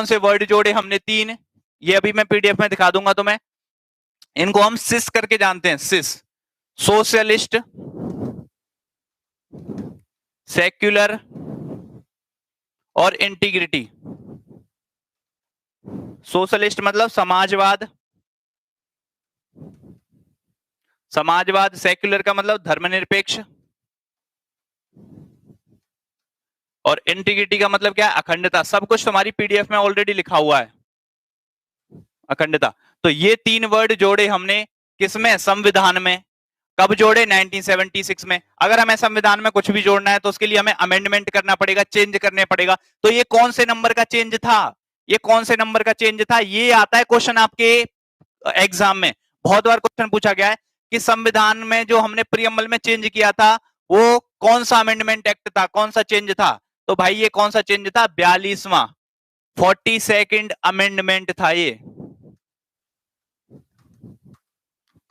से वर्ड जोड़े हमने? 3। ये अभी मैं पीडीएफ में दिखा दूंगा तुम्हें। इनको हम सिस करके जानते हैं, सिस, सोशलिस्ट, सेक्युलर और इंटीग्रिटी। सोशलिस्ट मतलब समाजवाद, सेक्युलर का मतलब धर्मनिरपेक्ष, और इंटीग्रिटी का मतलब क्या है? अखंडता। सब कुछ तुम्हारी पीडीएफ में ऑलरेडी लिखा हुआ है, अखंडता। तो ये 3 वर्ड जोड़े हमने किसमें? संविधान में। कब जोड़े? 1976 में। अगर हमें संविधान में कुछ भी जोड़ना है तो उसके लिए हमें अमेंडमेंट करना पड़ेगा, चेंज करने पड़ेगा। तो ये कौन से नंबर का चेंज था? ये कौन से नंबर का चेंज था? ये आता है क्वेश्चन आपके एग्जाम में, बहुत बार क्वेश्चन पूछा गया है कि संविधान में जो हमने प्रियम्बल में चेंज किया था वो कौन सा अमेंडमेंट एक्ट था, कौन सा चेंज था? तो भाई ये कौन सा चेंज था? 42वां 42nd अमेंडमेंट था ये।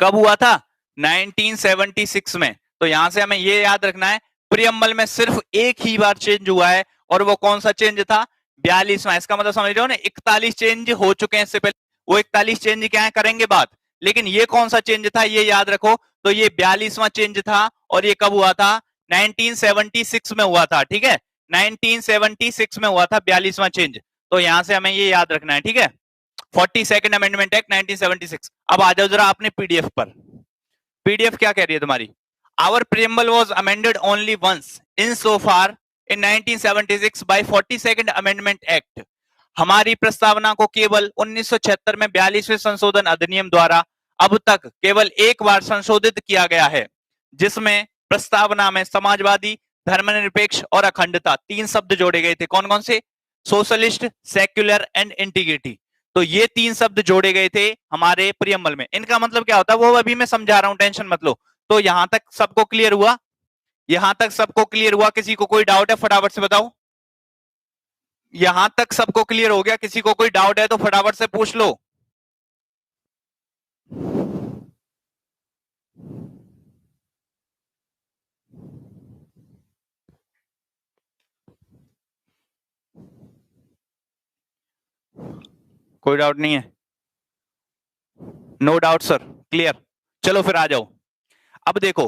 कब हुआ था? 1976 में। तो यहां से हमें ये याद रखना है, प्रियम्बल में सिर्फ एक ही बार चेंज हुआ है, और वो कौन सा चेंज था? 42वां। इसका मतलब समझ रहे हो ना, 41 चेंज हो चुके हैं इससे पहले। वो 41 चेंज क्या है, करेंगे बात, लेकिन ये कौन सा चेंज था ये याद रखो। तो ये 42वां चेंज था, और ये कब हुआ था? 1976 में हुआ था। ठीक है, 1976 में हुआ था 42वां चेंज। तो यहां से हमें ये याद रखना है, ठीक है। 42nd amendment act 1976। अब आ जाओ जरा अपने पीडीएफ पर। पीडीएफ क्या कह रही है तुम्हारी? Our preamble was amended only once in so far in 1976 by 42nd amendment act. हमारी प्रस्तावना को केवल 1976 में 42वें संशोधन अधिनियम द्वारा अब तक केवल एक बार संशोधित किया गया है, जिसमें प्रस्तावना में समाजवादी, धर्मनिरपेक्ष और अखंडता 3 शब्द जोड़े गए थे। कौन कौन से? Socialist, secular and integrity. तो ये 3 शब्द जोड़े गए थे हमारे प्रियम्बल में। इनका मतलब क्या होता है वो अभी मैं समझा रहा हूं, टेंशन मत लो। तो यहां तक सबको क्लियर हुआ? यहां तक सबको क्लियर हुआ? किसी को कोई डाउट है फटाफट से बताओ। यहां तक सबको क्लियर हो गया? किसी को कोई डाउट है तो फटाफट से पूछ लो। कोई डाउट नहीं है? No doubt sir, clear. चलो फिर आ जाओ। अब देखो,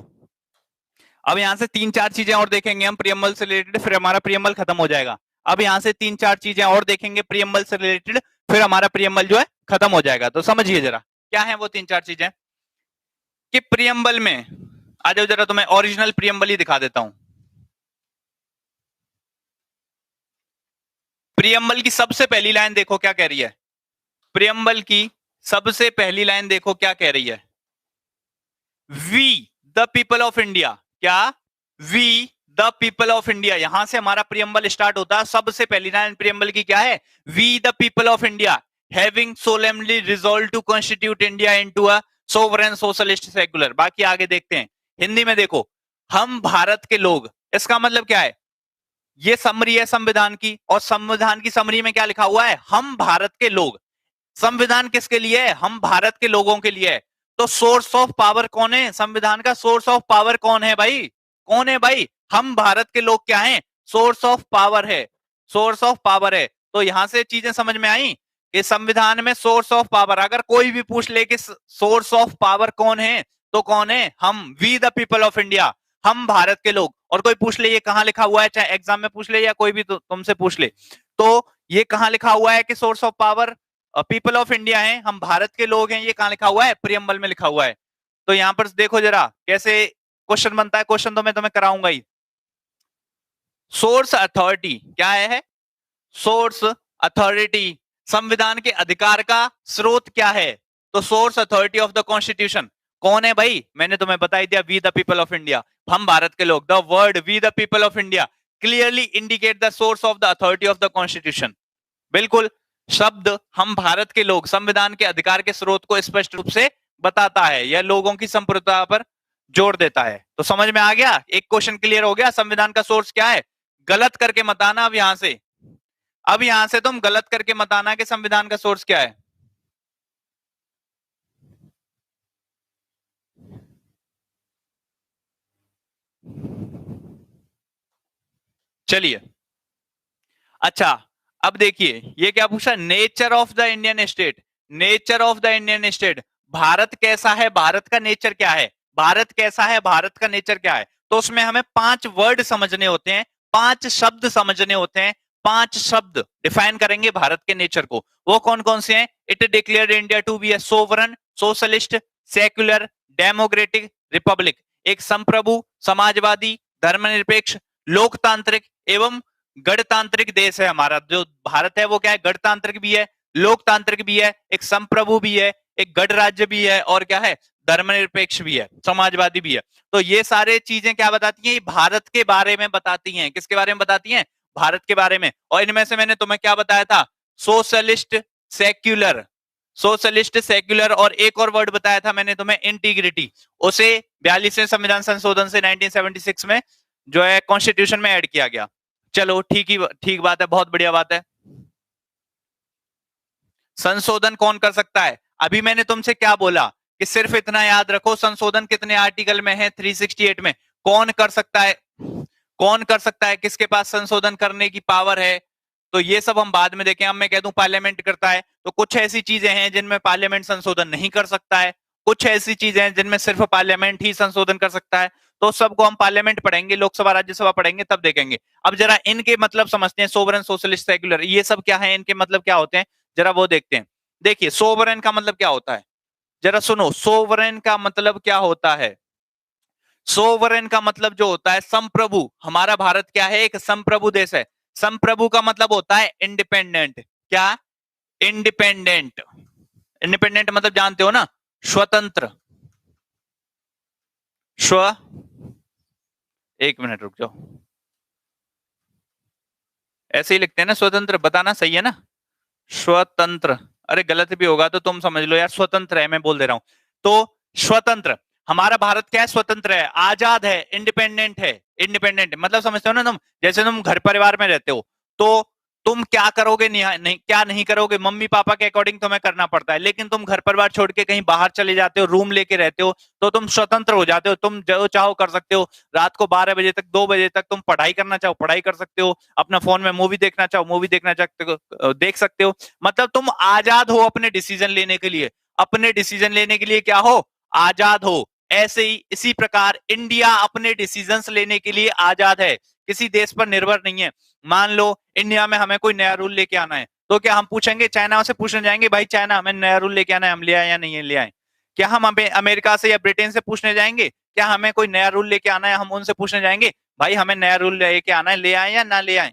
अब यहां से 3-4 चीजें और देखेंगे हम प्रियम्बल से रिलेटेड, फिर हमारा प्रियम्बल खत्म हो जाएगा। अब यहां से 3-4 चीजें और देखेंगे प्रियम्बल से रिलेटेड, फिर हमारा प्रियम्बल जो है खत्म हो जाएगा। तो समझिए जरा क्या है वो 3-4 चीजें कि प्रियम्बल में। आ जाओ जरा, तुम्हें ओरिजिनल प्रियम्बल ही दिखा देता हूं। प्रियम्बल की सबसे पहली लाइन देखो क्या कह रही है। प्रियम्बल की सबसे पहली लाइन देखो क्या कह रही है। We the people of India. क्या? We the people of India. यहां से हमारा प्रियम्बल स्टार्ट होता है। सबसे पहली लाइन प्रियम्बल की क्या है? We the people of India having solemnly resolve to constitute India into a sovereign socialist secular. बाकी आगे देखते हैं। हिंदी में देखो, हम भारत के लोग। इसका मतलब क्या है? ये समरी है संविधान की, और संविधान की समरी में क्या लिखा हुआ है? हम भारत के लोग। संविधान किसके लिए है? हम भारत के लोगों के लिए है। तो सोर्स ऑफ पावर कौन है? संविधान का सोर्स ऑफ पावर कौन है भाई? कौन है भाई? हम भारत के लोग क्या हैं? सोर्स ऑफ पावर है, सोर्स ऑफ पावर है। तो यहां से चीजें समझ में आई कि संविधान में सोर्स ऑफ पावर, अगर कोई भी पूछ ले कि सोर्स ऑफ पावर कौन है, तो कौन है? हम, we the people of India, हम भारत के लोग। और कोई पूछ ले ये कहां लिखा हुआ है, चाहे एग्जाम में पूछ ले या कोई भी तुमसे पूछ ले, तो ये कहां लिखा हुआ है कि source of power people of India है, हम भारत के लोग हैं, ये कहां लिखा हुआ है? प्रियम्बल में लिखा हुआ है। तो यहां पर देखो जरा कैसे क्वेश्चन बनता है। क्वेश्चन तो मैं तुम्हें कराऊंगा ही। सोर्स अथॉरिटी क्या है? सोर्स अथॉरिटी, संविधान के अधिकार का स्रोत क्या है? तो source authority of the constitution कौन है भाई? मैंने तुम्हें बता ही दिया, we the people of India, हम भारत के लोग। The word we the people of India clearly indicate the source of the authority of the constitution. बिल्कुल, शब्द हम भारत के लोग संविधान के अधिकार के स्रोत को स्पष्ट रूप से बताता है, यह लोगों की संप्रभुता पर जोर देता है। तो समझ में आ गया, एक क्वेश्चन क्लियर हो गया, संविधान का सोर्स क्या है। गलत करके मत आना अब यहां से तुम गलत करके मत आना कि संविधान का सोर्स क्या है। चलिए, अच्छा, अब देखिए ये क्या पूछा, nature of the Indian state. Nature of the Indian state, Bharat कैसा है, भारत का नेचर क्या है, भारत कैसा है, भारत का नेचर क्या है। तो उसमें हमें 5 वर्ड समझने होते हैं, 5 शब्द समझने होते हैं, 5 शब्द डिफाइन करेंगे भारत के नेचर को। वो कौन कौन से हैं? It declared India to be a sovereign, socialist, secular, democratic republic, एक संप्रभु, समाजवादी, धर्मनिरपेक्ष, लोकतांत्रिक एवं गणतांत्रिक देश है हमारा। जो भारत है वो क्या है, गणतांत्रिक भी है, लोकतांत्रिक भी है, एक संप्रभु भी है, एक गण राज्य भी है, और क्या है, धर्मनिरपेक्ष भी है, समाजवादी भी है। तो ये सारे चीजें क्या बताती हैं, भारत के बारे में बताती हैं। किसके बारे में बताती हैं? भारत के बारे में। और इनमें से मैंने तुम्हें क्या बताया था, सोशलिस्ट, सेक्युलर, सोशलिस्ट, सेक्युलर, और एक और वर्ड बताया था मैंने तुम्हें, इंटीग्रिटी। उसे 42वें संविधान संशोधन से 1976 में जो है कॉन्स्टिट्यूशन में ऐड किया गया। चलो ठीक बात है, बहुत बढ़िया बात है। संशोधन कौन कर सकता है? अभी मैंने तुमसे क्या बोला कि सिर्फ इतना याद रखो, संशोधन कितने आर्टिकल में है? 368 में। कौन कर सकता है, कौन कर सकता है, किसके पास संशोधन करने की पावर है? तो ये सब हम बाद में देखें। अब मैं कह दूं पार्लियामेंट करता है, तो कुछ ऐसी चीजें हैं जिनमें पार्लियामेंट संशोधन नहीं कर सकता है, कुछ ऐसी चीजें हैं जिनमें सिर्फ पार्लियामेंट ही संशोधन कर सकता है। तो सबको हम पार्लियामेंट पढ़ेंगे, लोकसभा राज्यसभा पढ़ेंगे, तब देखेंगे। अब जरा इनके मतलब समझते हैं, सोवरेन, सोशलिस्ट, सेक्युलर, ये सब क्या है, इनके मतलब क्या होते हैं, जरा वो देखते हैं। देखिए, सोवरेन का मतलब क्या होता है, जरा सुनो, सोवरेन का मतलब क्या होता है। सोवरेन का मतलब जो होता है संप्रभु। हमारा भारत क्या है, एक संप्रभु देश है। संप्रभु का मतलब होता है इंडिपेंडेंट। क्या? इंडिपेंडेंट। इंडिपेंडेंट मतलब जानते हो ना, स्वतंत्र। स्व, एक मिनट रुक जाओ, ऐसे ही लिखते हैं ना स्वतंत्र, बताना सही है ना, स्वतंत्र। अरे गलत भी होगा तो तुम समझ लो यार, स्वतंत्र है, मैं बोल दे रहा हूं। तो स्वतंत्र, हमारा भारत क्या है, स्वतंत्र है, आजाद है, इंडिपेंडेंट है। इंडिपेंडेंट मतलब समझते हो ना तुम, जैसे तुम घर परिवार में रहते हो, तो तुम क्या करोगे, नहीं क्या नहीं करोगे, मम्मी पापा के अकॉर्डिंग तुम्हें करना पड़ता है। लेकिन तुम घर परिवार छोड़ के कहीं बाहर चले जाते हो, रूम लेके रहते हो, तो तुम स्वतंत्र हो जाते हो, तुम जो चाहो कर सकते हो। रात को 12 बजे तक, 2 बजे तक तुम पढ़ाई करना चाहो पढ़ाई कर सकते हो, अपना फोन में मूवी देखना चाहो मूवी देखना चाहते हो देख सकते हो। मतलब तुम आजाद हो अपने डिसीजन लेने के लिए, अपने डिसीजन लेने के लिए क्या हो, आजाद हो। ऐसे ही इसी प्रकार इंडिया अपने डिसीजंस लेने के लिए आजाद है, किसी देश पर निर्भर नहीं है। मान लो इंडिया में हमें कोई नया रूल लेके आना है, तो क्या हम पूछेंगे, चाइना से पूछने जाएंगे, भाई चाइना हमें नया रूल लेके आना है, हम ले आए या नहीं ले आए? क्या हम अमेरिका से या ब्रिटेन से पूछने जाएंगे, क्या हमें कोई नया रूल लेके आना है, हम उनसे पूछने जाएंगे भाई हमें नया रूल लेके आना है, ले आए या ना ले आए?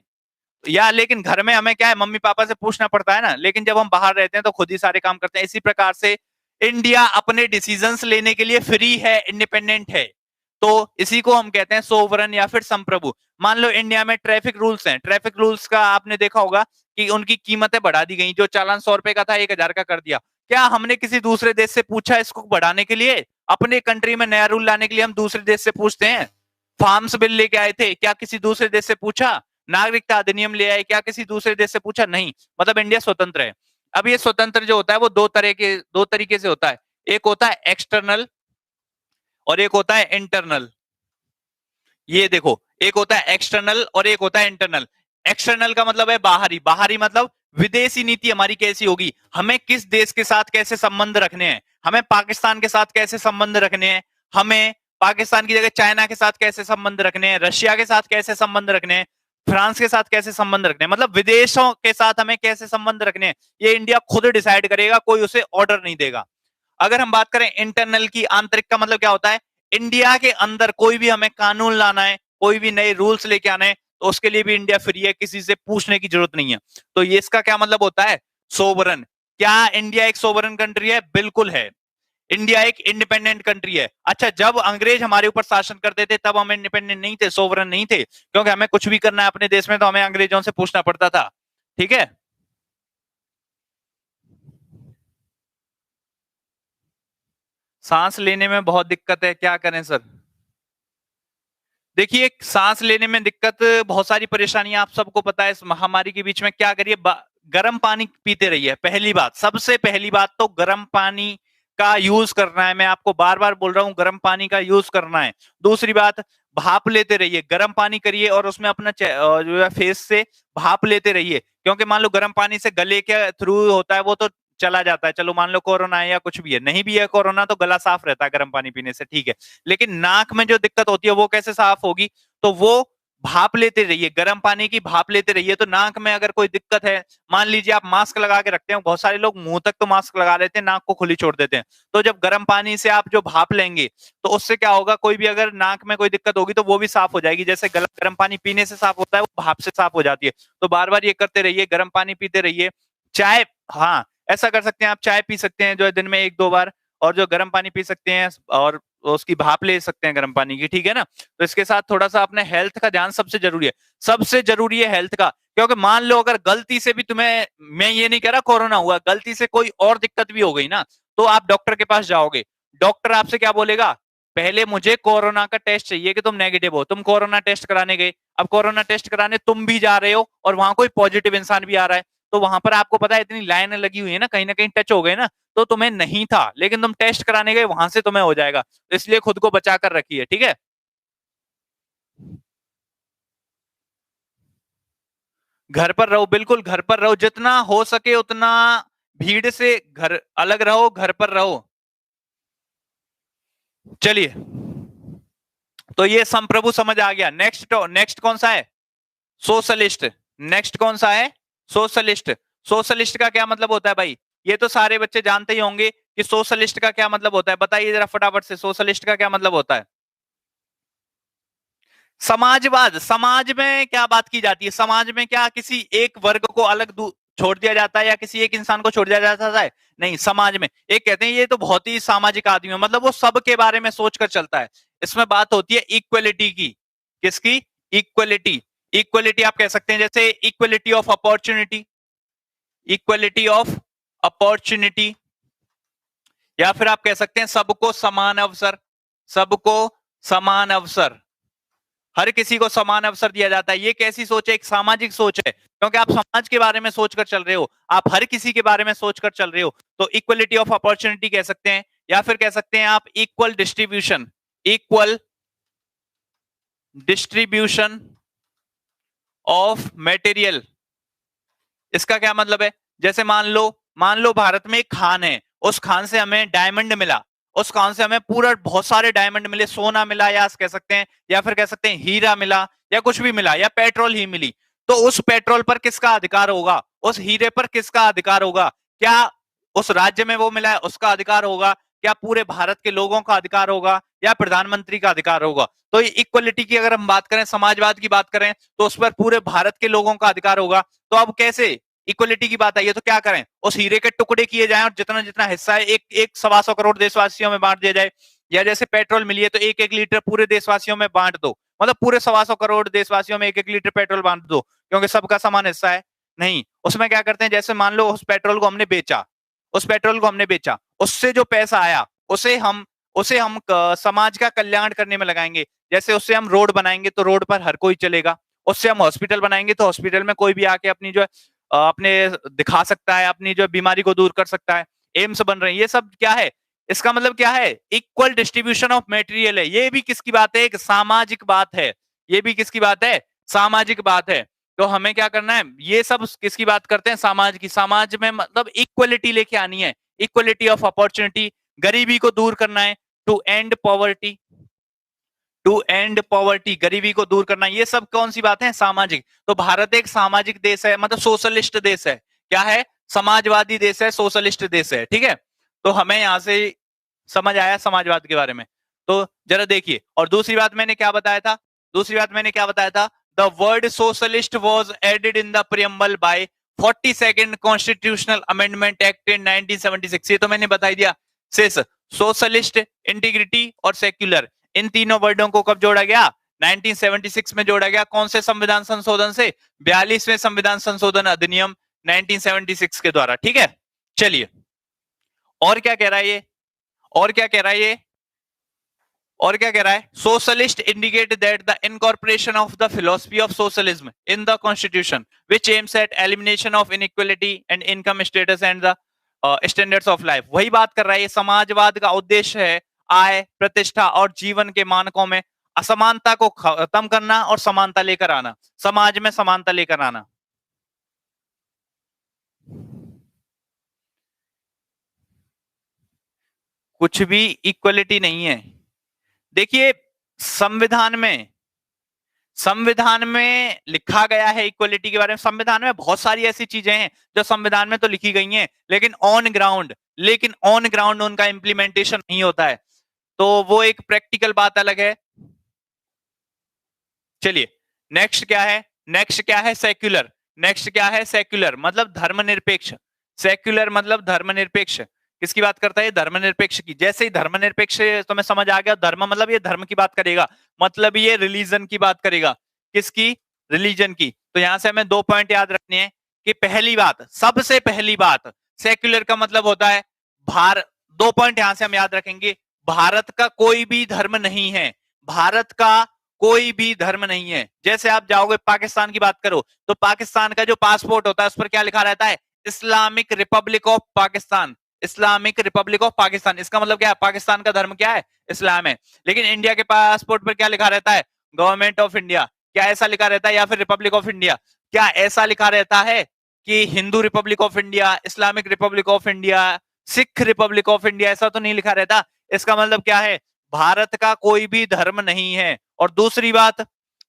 या लेकिन घर में हमें क्या है, मम्मी पापा से पूछना पड़ता है ना, लेकिन जब हम बाहर रहते हैं तो खुद ही सारे काम करते हैं। इसी प्रकार से इंडिया अपने डिसीजंस लेने के लिए फ्री है, इंडिपेंडेंट है। तो इसी को हम कहते हैं सोवरन या फिर संप्रभु। मान लो इंडिया में ट्रैफिक रूल्स हैं, ट्रैफिक रूल्स का आपने देखा होगा कि उनकी कीमतें बढ़ा दी गई, जो चालान 100 रुपए का था 1000 का कर दिया। क्या हमने किसी दूसरे देश से पूछा इसको बढ़ाने के लिए? अपने कंट्री में नया रूल लाने के लिए हम दूसरे देश से पूछते हैं? फार्म्स बिल लेके आए थे, क्या किसी दूसरे देश से पूछा? नागरिकता अधिनियम ले आए, क्या किसी दूसरे देश से पूछा? नहीं। मतलब इंडिया स्वतंत्र है। अब ये स्वतंत्र जो होता है वो दो तरीके से होता है, एक होता है एक्सटर्नल और एक होता है इंटरनल। ये देखो, एक होता है एक्सटर्नल और एक होता है इंटरनल। एक्सटर्नल का मतलब है बाहरी, बाहरी मतलब विदेशी नीति हमारी कैसी होगी, हमें किस देश के साथ कैसे संबंध रखने हैं, हमें पाकिस्तान के साथ कैसे संबंध रखने हैं, हमें पाकिस्तान की जगह चाइना के साथ कैसे संबंध रखने हैं, रशिया के साथ कैसे संबंध रखने हैं, फ्रांस के साथ कैसे संबंध रखने हैं, मतलब विदेशों के साथ हमें कैसे संबंध रखने हैं, ये इंडिया खुद डिसाइड करेगा, कोई उसे ऑर्डर नहीं देगा। अगर हम बात करें इंटरनल की, आंतरिक का मतलब क्या होता है, इंडिया के अंदर कोई भी हमें कानून लाना है, कोई भी नए रूल्स लेके आना है, तो उसके लिए भी इंडिया फ्री है, किसी से पूछने की जरूरत नहीं है। तो ये इसका क्या मतलब होता है, सोवरन। क्या इंडिया एक सोवरन कंट्री है? बिल्कुल है। इंडिया एक इंडिपेंडेंट कंट्री है। अच्छा, जब अंग्रेज हमारे ऊपर शासन करते थे तब हम इंडिपेंडेंट नहीं थे, सोवरन नहीं थे, क्योंकि हमें कुछ भी करना है अपने देश में तो हमें अंग्रेजों से पूछना पड़ता था। ठीक है। सांस लेने में बहुत दिक्कत है, क्या करें सर? देखिए, सांस लेने में दिक्कत, बहुत सारी परेशानियां आप सबको पता है। इस महामारी के बीच में क्या करिए, गर्म पानी पीते रहिए। पहली बात, सबसे पहली बात तो गर्म पानी का यूज करना है। मैं आपको बार बार बोल रहा हूं, गर्म पानी का यूज करना है। दूसरी बात, भाप लेते रहिए, गर्म पानी करिए और उसमें अपना जो है फेस से भाप लेते रहिए, क्योंकि मान लो गर्म पानी से गले के थ्रू होता है वो तो चला जाता है। चलो मान लो कोरोना है या कुछ भी है, नहीं भी है कोरोना तो गला साफ रहता है गर्म पानी पीने से, ठीक है। लेकिन नाक में जो दिक्कत होती है वो कैसे साफ होगी? तो वो भाप लेते रहिए, गर्म पानी की भाप लेते रहिए। तो नाक में अगर कोई दिक्कत है, मान लीजिए आप मास्क लगा के रखते हैं, बहुत सारे लोग मुंह तक तो मास्क लगा लेते हैं, नाक को खुली छोड़ देते हैं। तो जब गर्म पानी से आप जो भाप लेंगे तो उससे क्या होगा, कोई भी अगर नाक में कोई दिक्कत होगी तो वो भी साफ हो जाएगी। जैसे गला गर्म पानी पीने से साफ होता है, वो भाप से साफ हो जाती है। तो बार बार ये करते रहिए, गर्म पानी पीते रहिए। चाय, हाँ ऐसा कर सकते हैं आप, चाय पी सकते हैं जो है दिन में 1-2 बार, और जो गर्म पानी पी सकते हैं और उसकी भाप ले सकते हैं गर्म पानी की, ठीक है ना। तो इसके साथ थोड़ा सा अपने हेल्थ का ध्यान सबसे जरूरी है, सबसे जरूरी है हेल्थ का। क्योंकि मान लो अगर गलती से भी तुम्हें, मैं ये नहीं कह रहा कोरोना हुआ, गलती से कोई और दिक्कत भी हो गई ना, तो आप डॉक्टर के पास जाओगे, डॉक्टर आपसे क्या बोलेगा, पहले मुझे कोरोना का टेस्ट चाहिए कि तुम नेगेटिव हो। तुम कोरोना टेस्ट कराने गए, अब कोरोना टेस्ट कराने तुम भी जा रहे हो और वहां कोई पॉजिटिव इंसान भी आ रहा है, तो वहां पर आपको पता है इतनी लाइन लगी हुई है ना, कहीं ना कहीं टच हो गए ना, तो तुम्हें नहीं था, लेकिन तुम टेस्ट कराने गए, वहां से तुम्हें हो जाएगा। तो इसलिए खुद को बचा कर रखिए, ठीक है। घर पर रहो, बिल्कुल घर पर रहो, जितना हो सके उतना भीड़ से घर अलग रहो, घर पर रहो। चलिए, तो ये संप्रभु समझ आ गया। नेक्स्ट, नेक्स्ट कौन सा है? सोशलिस्ट। नेक्स्ट कौन सा है? सोशलिस्ट। सोशलिस्ट का क्या मतलब होता है भाई? ये तो सारे बच्चे जानते ही होंगे कि सोशलिस्ट का क्या मतलब होता है। बताइए जरा फटाफट से, सोशलिस्ट का क्या मतलब होता है? समाजवाद। समाज में क्या बात की जाती है? समाज में क्या किसी एक वर्ग को अलग छोड़ दिया जाता है या किसी एक इंसान को छोड़ दिया जाता है? नहीं, समाज में एक कहते हैं ये तो बहुत ही सामाजिक आदमी है, मतलब वो सबके बारे में सोचकर चलता है। इसमें बात होती है इक्वलिटी की। किसकी? इक्वलिटी। इक्वलिटी आप कह सकते हैं जैसे equality of opportunity, equality of opportunity, या फिर आप कह सकते हैं सबको समान अवसर, सबको समान अवसर, हर किसी को समान अवसर दिया जाता है। ये कैसी सोच है? एक सामाजिक सोच है, क्योंकि आप समाज के बारे में सोचकर चल रहे हो, आप हर किसी के बारे में सोचकर चल रहे हो। तो इक्वलिटी ऑफ अपॉर्चुनिटी कह सकते हैं, या फिर कह सकते हैं आप equal distribution, equal distribution of material. इसका क्या मतलब है? जैसे मान लो भारत में एक खान है, उस खान से हमें डायमंड मिला, उस खान से हमें पूरा बहुत सारे डायमंड मिले, सोना मिला, या कह सकते हैं, या फिर कह सकते हैं हीरा मिला, या कुछ भी मिला, या पेट्रोल ही मिली। तो उस पेट्रोल पर किसका अधिकार होगा? उस हीरे पर किसका अधिकार होगा? क्या उस राज्य में वो मिला है उसका अधिकार होगा? क्या पूरे भारत के लोगों का अधिकार होगा? या प्रधानमंत्री का अधिकार होगा? तो इक्वलिटी की अगर हम बात करें, समाजवाद की बात करें, तो उस पर पूरे भारत के लोगों का अधिकार होगा। तो अब कैसे इक्वलिटी की बात आई है, तो क्या करें, उस हीरे के टुकड़े किए जाएं और जितना जितना हिस्सा है एक एक 125 करोड़ देशवासियों में बांट दिया जाए। या जैसे पेट्रोल मिली है तो 1-1 लीटर पूरे देशवासियों में बांट दो, मतलब पूरे 125 करोड़ देशवासियों में 1-1 लीटर पेट्रोल बांट दो, क्योंकि सबका समान हिस्सा है। नहीं, उसमें क्या करते हैं, जैसे मान लो उस पेट्रोल को हमने बेचा, उस पेट्रोल को हमने बेचा, उससे जो पैसा आया उसे हम समाज का कल्याण करने में लगाएंगे। जैसे उससे हम रोड बनाएंगे तो रोड पर हर कोई चलेगा, उससे हम हॉस्पिटल बनाएंगे तो हॉस्पिटल में कोई भी आके अपनी जो है अपने दिखा सकता है, अपनी जो बीमारी को दूर कर सकता है। एम्स बन रहे हैं, ये सब क्या है? इसका मतलब क्या है? इक्वल डिस्ट्रीब्यूशन ऑफ मटेरियल है। ये भी किसकी बात है? एक सामाजिक बात है। ये भी किसकी बात है? सामाजिक बात है। तो हमें क्या करना है? ये सब किसकी बात करते हैं? समाज की। समाज में मतलब इक्वलिटी लेके आनी है, इक्वलिटी ऑफ अपॉर्चुनिटी, गरीबी को दूर करना है, to end poverty, to end poverty, गरीबी को दूर करना। ये सब कौन सी बातें हैं? सामाजिक। तो भारत एक सामाजिक देश है, मतलब सोशलिस्ट देश है। क्या है? समाजवादी देश है, सोशलिस्ट देश है, ठीक है। तो हमें यहां से समझ आया समाजवाद के बारे में। तो जरा देखिए, और दूसरी बात मैंने क्या बताया था? दूसरी बात मैंने क्या बताया था? the word socialist was added in the preamble by 42nd Constitutional Amendment Act in 1976. ये तो मैंने बता दिया। सिर्फ सोशलिस्ट, इंटीग्रिटी और सेक्युलर, इन तीनों वर्डों को कब जोड़ा गया? 1976 में जोड़ा गया। कौन से संविधान संशोधन से? 42वें संविधान संशोधन अधिनियम 1976 के द्वारा। ठीक है, चलिए और क्या कह रहा है ये, और क्या कह रहा है ये, और क्या कह रहा है? Socialist indicate that the incorporation of the philosophy of socialism in the constitution which aims at elimination of inequality and income status and the standards of life. वही बात कर रहा है, ये समाजवाद का उद्देश्य है आय, प्रतिष्ठा और जीवन के मानकों में असमानता को खत्म करना और समानता लेकर आना, समाज में समानता लेकर आना। कुछ भी इक्वलिटी नहीं है। देखिए संविधान में लिखा गया है इक्वलिटी के बारे में। संविधान में बहुत सारी ऐसी चीजें हैं जो संविधान में तो लिखी गई हैं, लेकिन ऑन ग्राउंड उनका इंप्लीमेंटेशन नहीं होता है, तो वो एक प्रैक्टिकल बात अलग है। चलिए नेक्स्ट क्या है? नेक्स्ट क्या है? सेक्युलर। नेक्स्ट क्या है? सेक्युलर मतलब धर्मनिरपेक्ष। सेक्युलर मतलब धर्मनिरपेक्ष। किसकी बात करता है? धर्मनिरपेक्ष की। जैसे ही धर्मनिरपेक्ष तो मैं समझ आ गया, धर्म मतलब ये धर्म की बात करेगा, मतलब ये रिलीजन की बात करेगा। किसकी? रिलीजन की। तो यहां से हमें 2 पॉइंट याद रखने हैं कि पहली बात, सबसे पहली बात, सेक्युलर का मतलब होता है भारत। 2 पॉइंट यहां से हम याद रखेंगे। भारत का कोई भी धर्म नहीं है, भारत का कोई भी धर्म नहीं है। जैसे आप जाओगे पाकिस्तान की बात करो तो पाकिस्तान का जो पासपोर्ट होता है उस पर क्या लिखा रहता है? Islamic Republic of Pakistan. Islamic Republic of Pakistan, इसका मतलब क्या है? पाकिस्तान का धर्म क्या है? इस्लाम है। लेकिन इंडिया के पासपोर्ट पर क्या लिखा रहता है? Government of India. क्या ऐसा लिखा रहता है? या फिर रिपब्लिक ऑफ इंडिया? क्या ऐसा लिखा रहता है कि Hindu Republic of India, Islamic Republic of India, Sikh Republic of India? ऐसा तो नहीं लिखा रहता। इसका मतलब क्या है? भारत का कोई भी धर्म नहीं है। और दूसरी बात,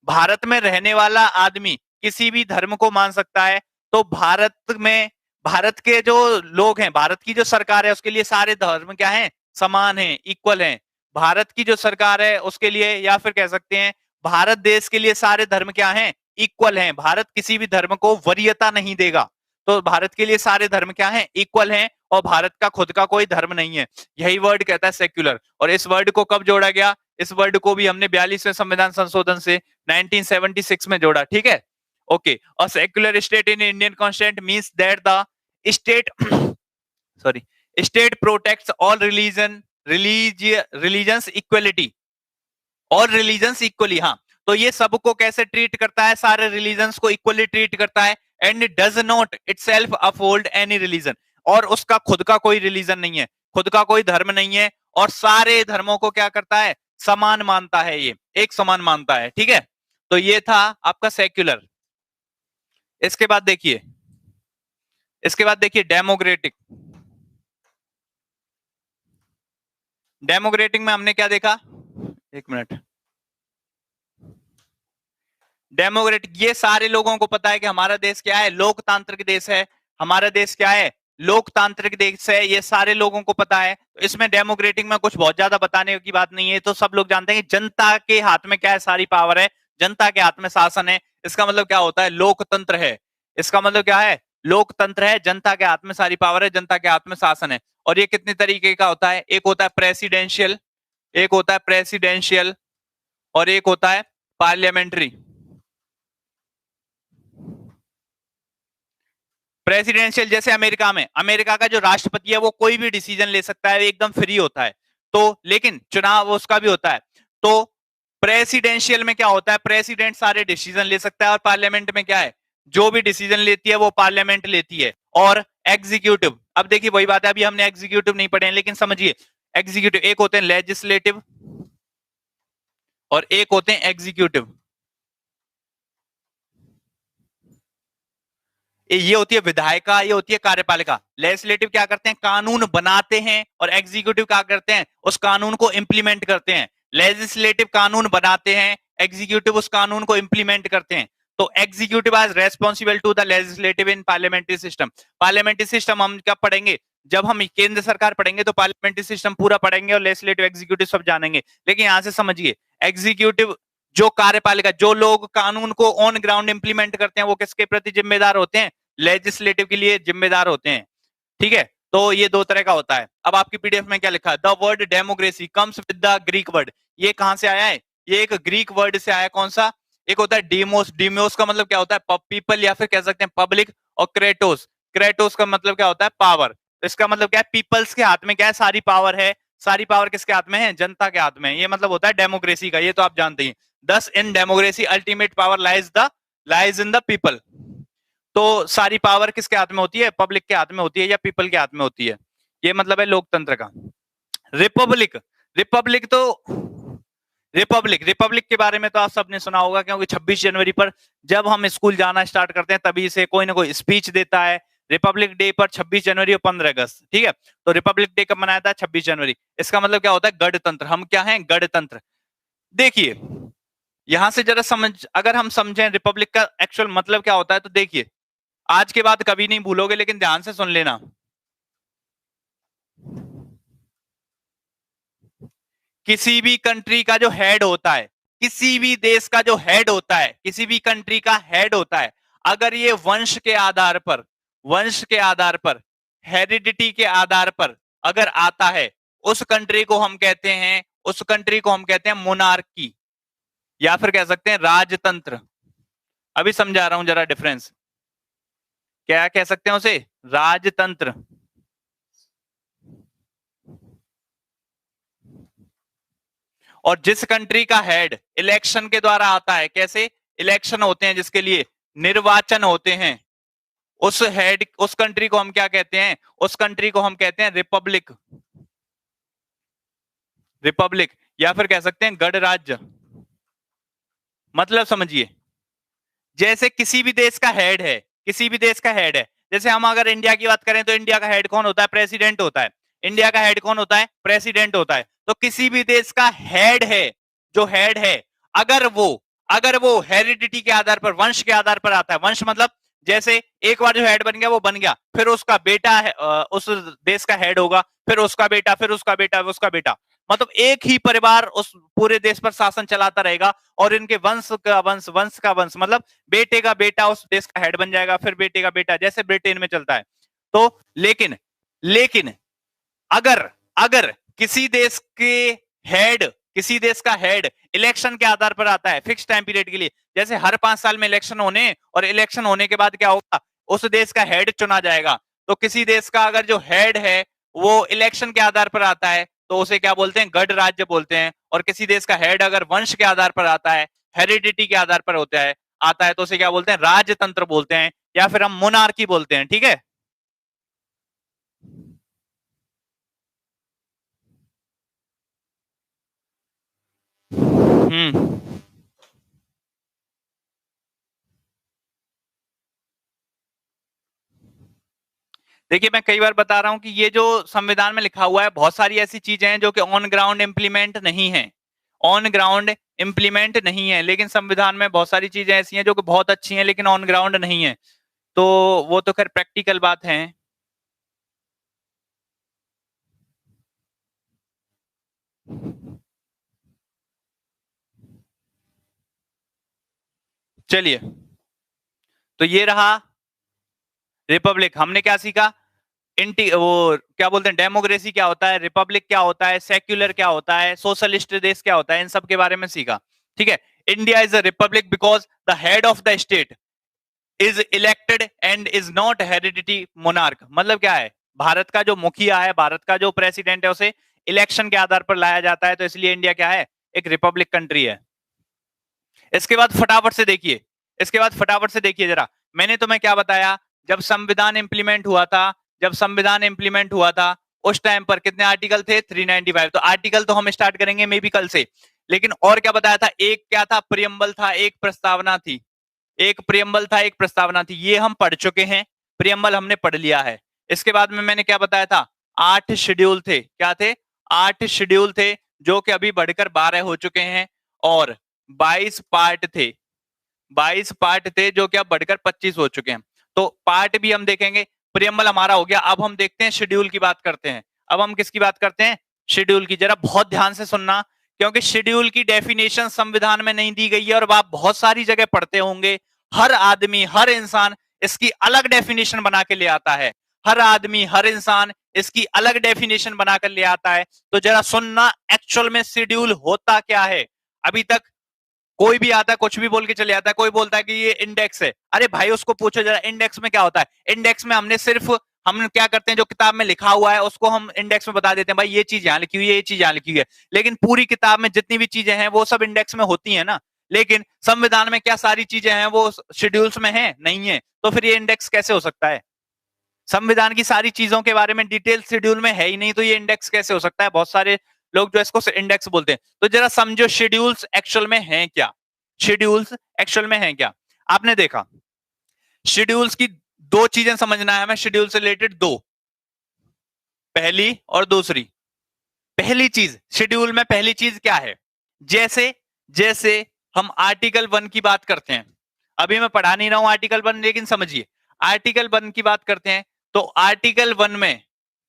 भारत में रहने वाला आदमी किसी भी धर्म को मान सकता है। तो भारत के जो लोग हैं, भारत की जो सरकार है उसके लिए सारे धर्म क्या हैं? समान हैं, इक्वल हैं। भारत की जो सरकार है उसके लिए, या फिर कह सकते हैं भारत देश के लिए सारे धर्म क्या हैं? इक्वल हैं। भारत किसी भी धर्म को वरीयता नहीं देगा। तो भारत के लिए सारे धर्म क्या हैं? इक्वल हैं। और भारत का खुद का कोई धर्म नहीं है। यही वर्ड कहता है सेक्युलर। और इस वर्ड को कब जोड़ा गया? इस वर्ड को भी हमने 42वें संविधान संशोधन से 1976 में जोड़ा। ठीक है, ओके। और secular state in Indian constitution means that the state state protects all religions equality, और रिलीजन्स इक्वली। हाँ, तो ये सबको कैसे ट्रीट करता है? सारे रिलीजन्स को इक्वली ट्रीट करता है। And does not itself uphold any religion, और उसका खुद का कोई रिलीजन नहीं है, खुद का कोई धर्म नहीं है, और सारे धर्मों को क्या करता है? समान मानता है, ये एक समान मानता है। ठीक है, तो ये था आपका सेक्युलर। इसके बाद देखिए डेमोक्रेटिक। डेमोक्रेटिक में हमने क्या देखा? एक मिनट। डेमोक्रेटिक, ये सारे लोगों को पता है कि हमारा देश क्या है? लोकतांत्रिक देश है। हमारा देश क्या है? लोकतांत्रिक देश है। ये सारे लोगों को पता है। तो इसमें डेमोक्रेटिक में कुछ बहुत ज्यादा बताने की बात नहीं है। तो सब लोग जानते हैं कि जनता के हाथ में क्या है? सारी पावर है, जनता के हाथ में शासन है। इसका मतलब क्या होता है? लोकतंत्र है। इसका मतलब क्या है? लोकतंत्र है, जनता के हाथ में सारी पावर है, जनता के हाथ में शासन है। और ये कितने तरीके का होता है? एक होता है प्रेसिडेंशियल, एक होता है प्रेसिडेंशियल, और एक होता है पार्लियामेंट्री। प्रेसिडेंशियल जैसे अमेरिका का जो राष्ट्रपति है वो कोई भी डिसीजन ले सकता है, एकदम फ्री होता है। तो लेकिन चुनाव उसका भी होता है। तो प्रेसिडेंशियल में क्या होता है? प्रेसिडेंट सारे डिसीजन ले सकता है। और पार्लियामेंट में क्या है? जो भी डिसीजन लेती है वो पार्लियामेंट लेती है। और एग्जीक्यूटिव, अब देखिए वही बात है, अभी हमने एग्जीक्यूटिव नहीं पढ़े हैं, लेकिन समझिए एग्जीक्यूटिव, एक होते हैं लेजिस्लेटिव और एक होते हैं एग्जीक्यूटिव। ये होती है विधायिका, ये होती है कार्यपालिका। लेजिस्लेटिव क्या करते हैं? कानून बनाते हैं। और एग्जीक्यूटिव क्या करते हैं? उस कानून को इंप्लीमेंट करते हैं। लेजिस्लेटिव कानून बनाते हैं, एग्जीक्यूटिव उस कानून को इंप्लीमेंट करते हैं। तो executive is responsible to the legislative in parliamentary system. Parliamentary system हम कब पढ़ेंगे? जब हम केंद्र सरकार पढ़ेंगे तो पार्लियामेंट्री सिस्टम पूरा पढ़ेंगे और लेजिस्लेटिव एग्जीक्यूटिव सब जानेंगे। लेकिन यहां से समझिए, एग्जीक्यूटिव जो कार्यपालिका, जो लोग कानून को ऑन ग्राउंड इंप्लीमेंट करते हैं, वो किसके प्रति जिम्मेदार होते हैं? लेजिस्लेटिव के लिए जिम्मेदार होते हैं। ठीक है, तो ये दो तरह का होता है। अब आपकी पीडीएफ में क्या लिखा है? The word democracy comes with the Greek word. ये कहां से आया है? ये एक ग्रीक वर्ड से आया। कौन सा? एक होता है डीमोस। डीमोस का मतलब क्या होता है? पीपल, या फिर कह सकते हैं पब्लिक। और क्रेटोस, क्रेटोस का मतलब क्या होता है? पावर। इसका मतलब क्या है? पीपल्स के हाथ में क्या है? सारी पावर है। सारी पावर किसके हाथ में है? जनता के हाथ में। ये मतलब होता है डेमोक्रेसी का, ये तो आप जानते ही। दस in democracy ultimate power lies in the people. तो सारी पावर किसके हाथ में होती है? पब्लिक के हाथ में होती है या पीपल के हाथ में होती है। ये मतलब है लोकतंत्र का। रिपब्लिक, रिपब्लिक तो रिपब्लिक रिपब्लिक के बारे में तो आप सबने सुना होगा, क्योंकि 26 जनवरी पर जब हम स्कूल जाना स्टार्ट करते हैं तभी से कोई ना कोई स्पीच देता है। रिपब्लिक डे पर 26 जनवरी और 15 अगस्त। ठीक है, तो रिपब्लिक डे कब मनाया था? 26 जनवरी। इसका मतलब क्या होता है? गणतंत्र। हम क्या हैं? गणतंत्र। देखिए, यहां से जरा समझ, अगर हम समझें रिपब्लिक का एक्चुअल मतलब क्या होता है, तो देखिए, आज के बाद कभी नहीं भूलोगे, लेकिन ध्यान से सुन लेना। किसी भी कंट्री का जो हेड होता है, किसी भी देश का जो हेड होता है, किसी भी कंट्री का हेड होता है, अगर ये वंश के आधार पर, हेरिडिटी के आधार पर अगर आता है, उस कंट्री को हम कहते हैं, उस कंट्री को हम कहते हैं मोनार्की, या फिर कह सकते हैं राजतंत्र। अभी समझा रहा हूं जरा डिफरेंस। क्या कह सकते हैं उसे? राजतंत्र। और जिस कंट्री का हेड इलेक्शन के द्वारा आता है, कैसे? इलेक्शन होते हैं जिसके लिए, निर्वाचन होते हैं, उस हेड, उस कंट्री को हम क्या कहते हैं? उस कंट्री को हम कहते हैं रिपब्लिक। रिपब्लिक, या फिर कह सकते हैं गणराज्य। मतलब समझिए, जैसे किसी भी देश का हेड है, किसी भी देश का हेड है, जैसे हम अगर इंडिया की बात करें तो इंडिया का हेड कौन होता है? प्रेसिडेंट होता है। इंडिया का हेड कौन होता है? प्रेसिडेंट होता है। तो किसी भी देश का हेड है, जो हेड है, अगर वो अगर वो हेरिडिटी के आधार पर, वंश के आधार पर आता है, वंश मतलब जैसे एक बार जो हेड बन गया वो बन गया, फिर उसका बेटा है, उस देश का हेड होगा, फिर उसका बेटा, फिर उसका बेटा, उसका बेटा, मतलब एक ही परिवार उस पूरे देश पर शासन चलाता रहेगा। और इनके वंश का वंश मतलब बेटे का बेटा उस देश का हेड बन जाएगा, फिर बेटे का बेटा, जैसे ब्रिटेन में चलता है। तो लेकिन लेकिन अगर अगर किसी देश के हेड, किसी देश का हेड इलेक्शन के आधार पर आता है फिक्स टाइम पीरियड के लिए, जैसे हर 5 साल में इलेक्शन होने, और इलेक्शन होने के बाद क्या होगा? उस देश का हेड चुना जाएगा। तो किसी देश का अगर जो हेड है वो इलेक्शन के आधार पर आता है तो उसे क्या बोलते हैं? गढ़ राज्य बोलते हैं। और किसी देश का हेड अगर वंश के आधार पर आता है, हेरिडिटी के आधार पर आता है तो उसे क्या बोलते हैं? राजतंत्र बोलते हैं, या फिर हम मोनार्की बोलते हैं। ठीक है। हम्म। देखिए, मैं कई बार बता रहा हूं कि ये जो संविधान में लिखा हुआ है, बहुत सारी ऐसी चीजें हैं जो कि ऑन ग्राउंड इंप्लीमेंट नहीं है। ऑन ग्राउंड इंप्लीमेंट नहीं है, लेकिन संविधान में बहुत सारी चीजें ऐसी हैं जो कि बहुत अच्छी हैं लेकिन ऑन ग्राउंड नहीं है। तो वो तो खैर प्रैक्टिकल बात है। चलिए, तो ये रहा रिपब्लिक। हमने क्या सीखा? इंटी वो क्या बोलते हैं, डेमोक्रेसी क्या होता है, रिपब्लिक क्या होता है, सेक्युलर क्या होता है, सोशलिस्ट देश क्या होता है, इन सब के बारे में सीखा। ठीक है। India is a republic because the head of the state is elected and is not heredity monarch. मतलब क्या है? भारत का जो मुखिया है, भारत का जो प्रेसिडेंट है, उसे इलेक्शन के आधार पर लाया जाता है, तो इसलिए इंडिया क्या है? एक रिपब्लिक कंट्री है। इसके बाद फटाफट से देखिए, इसके बाद फटाफट से देखिए जरा, मैंने तुम्हें क्या बताया? जब संविधान इंप्लीमेंट हुआ था, जब संविधान इंप्लीमेंट हुआ था, उस टाइम पर कितने आर्टिकल थे? 395। तो आर्टिकल तो हम स्टार्ट करेंगे मे बी कल से, लेकिन और क्या बताया था? एक क्या था? प्रियम्बल था, एक प्रस्तावना थी। एक प्रियम्बल था, एक प्रस्तावना थी। ये हम पढ़ चुके हैं, प्रियम्बल हमने पढ़ लिया है। इसके बाद में मैंने क्या बताया था? 8 शेड्यूल थे। क्या थे? 8 शेड्यूल थे, जो कि अभी बढ़कर 12 हो चुके हैं। और 22 पार्ट थे, 22 पार्ट थे जो कि अब बढ़कर 25 हो चुके हैं। तो पार्ट भी हम देखेंगे। प्रियम्बल हमारा हो गया। अब हम देखते हैं शेड्यूल की बात करते हैं। अब हम किसकी बात करते हैं? शेड्यूल की। जरा बहुत ध्यान से सुनना, क्योंकि शेड्यूल की डेफिनेशन संविधान में नहीं दी गई है, और आप बहुत सारी जगह पढ़ते होंगे, हर आदमी, हर इंसान इसकी अलग डेफिनेशन बना के ले आता है। हर आदमी, हर इंसान इसकी अलग डेफिनेशन बनाकर ले आता है। तो जरा सुनना, एक्चुअल में शेड्यूल होता क्या है। अभी तक कोई भी आता है, कुछ भी बोल के चले जाता है। कोई बोलता है कि ये इंडेक्स है। अरे भाई, उसको पूछो जरा इंडेक्स में क्या होता है। इंडेक्स में हमने सिर्फ, हम क्या करते हैं, जो किताब में लिखा हुआ है उसको हम इंडेक्स में बता देते हैं, भाई ये चीज यहाँ लिखी हुई है, ये चीज यहाँ लिखी हुई है। लेकिन पूरी किताब में जितनी भी चीजें हैं वो सब इंडेक्स में होती है ना। लेकिन संविधान में क्या सारी चीजें हैं वो शेड्यूल्स में है? नहीं है। तो फिर ये इंडेक्स कैसे हो सकता है? संविधान की सारी चीजों के बारे में डिटेल शेड्यूल में है ही नहीं, तो ये इंडेक्स कैसे हो सकता है? बहुत सारे लोग जो इसको इंडेक्स बोलते हैं। तो जरा समझो शेड्यूल्स एक्चुअल में हैं क्या। शेड्यूल्स एक्चुअल में हैं क्या? आपने देखा, शेड्यूल्स की दो चीजें समझना है हमें शेड्यूल से रिलेटेड, दो, पहली और दूसरी। पहली चीज, शेड्यूल में पहली चीज क्या है? जैसे जैसे हम आर्टिकल 1 की बात करते हैं, अभी मैं पढ़ा नहीं रहा हूं आर्टिकल 1, लेकिन समझिए, आर्टिकल 1 की बात करते हैं तो आर्टिकल 1 में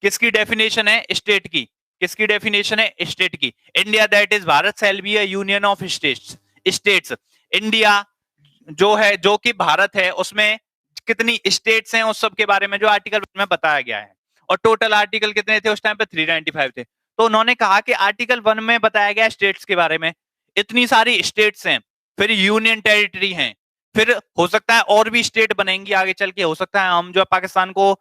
किसकी डेफिनेशन है? स्टेट की। किसकी डेफिनेशन है? स्टेट की। India that is Bharat shall be a union of states. States, India जो है, जो कि भारत है, उसमें कितनी स्टेट्स हैं उस सब के बारे में जो आर्टिकल में बताया गया है। और टोटल आर्टिकल कितने थे उस टाइम पे? 395 थे। तो उन्होंने कहा कि आर्टिकल 1 में बताया गया स्टेट्स के बारे में, इतनी सारी स्टेट्स हैं, फिर यूनियन टेरिटरी हैं, फिर हो सकता है और भी स्टेट बनेंगी आगे चल के, हो सकता है हम जो पाकिस्तान को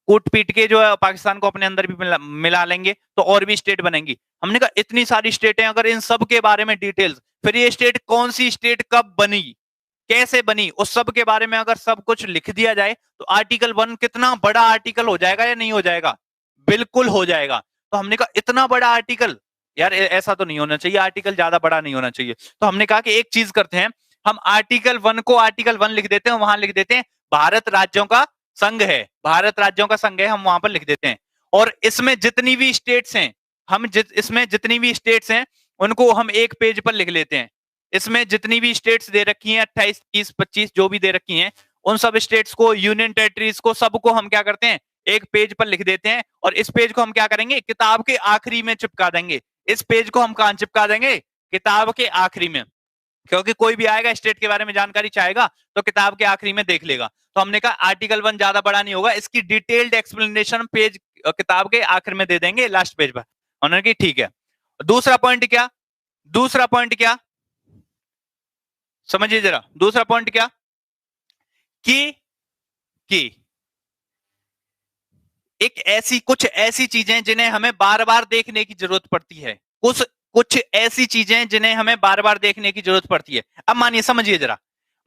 कूट पीट के जो है पाकिस्तान को अपने अंदर भी मिला लेंगे तो और भी स्टेट बनेंगी। हमने कहा इतनी सारी स्टेट हैं, अगर इन सब के बारे में डिटेल्स, फिर ये स्टेट कौन सी स्टेट कब बनी, कैसे बनी, उस सब के बारे में अगर सब कुछ लिख दिया जाए तो आर्टिकल 1 कितना बड़ा आर्टिकल हो जाएगा या नहीं हो जाएगा? बिल्कुल हो जाएगा। तो हमने कहा इतना बड़ा आर्टिकल, यार ऐसा तो नहीं होना चाहिए, आर्टिकल ज्यादा बड़ा नहीं होना चाहिए। तो हमने कहा कि एक चीज करते हैं, हम आर्टिकल 1 को आर्टिकल 1 लिख देते हैं, वहां लिख देते हैं भारत राज्यों का संघ है, भारत राज्यों का संघ है, हम वहां पर लिख देते हैं। और इसमें जितनी भी स्टेट्स हैं, इसमें जितनी भी स्टेट्स हैं उनको हम एक पेज पर लिख लेते हैं। इसमें जितनी भी स्टेट्स दे रखी हैं, 28, 30, 25 जो भी दे रखी हैं, उन सब स्टेट्स को, यूनियन टेरिटरीज को, सबको हम क्या करते हैं, एक पेज पर लिख देते हैं। और इस पेज को हम क्या करेंगे, किताब के आखिरी में चिपका देंगे। इस पेज को हम कहां चिपका देंगे? किताब के आखिरी में। क्योंकि कोई भी आएगा स्टेट के बारे में जानकारी चाहेगा तो किताब के आखिरी में देख लेगा। तो हमने कहा आर्टिकल 1 ज्यादा बड़ा नहीं होगा, इसकी डिटेल्ड एक्सप्लेनेशन पेज किताब के आखिर में दे देंगे, लास्ट पेज पर। उन्होंने कहा ठीक है। दूसरा पॉइंट क्या? दूसरा पॉइंट क्या, समझिए जरा, दूसरा पॉइंट क्या कि कुछ ऐसी चीजें जिन्हें हमें बार बार देखने की जरूरत पड़ती है, कुछ ऐसी चीजें जिन्हें हमें बार बार देखने की जरूरत पड़ती है। अब मानिए, समझिए जरा,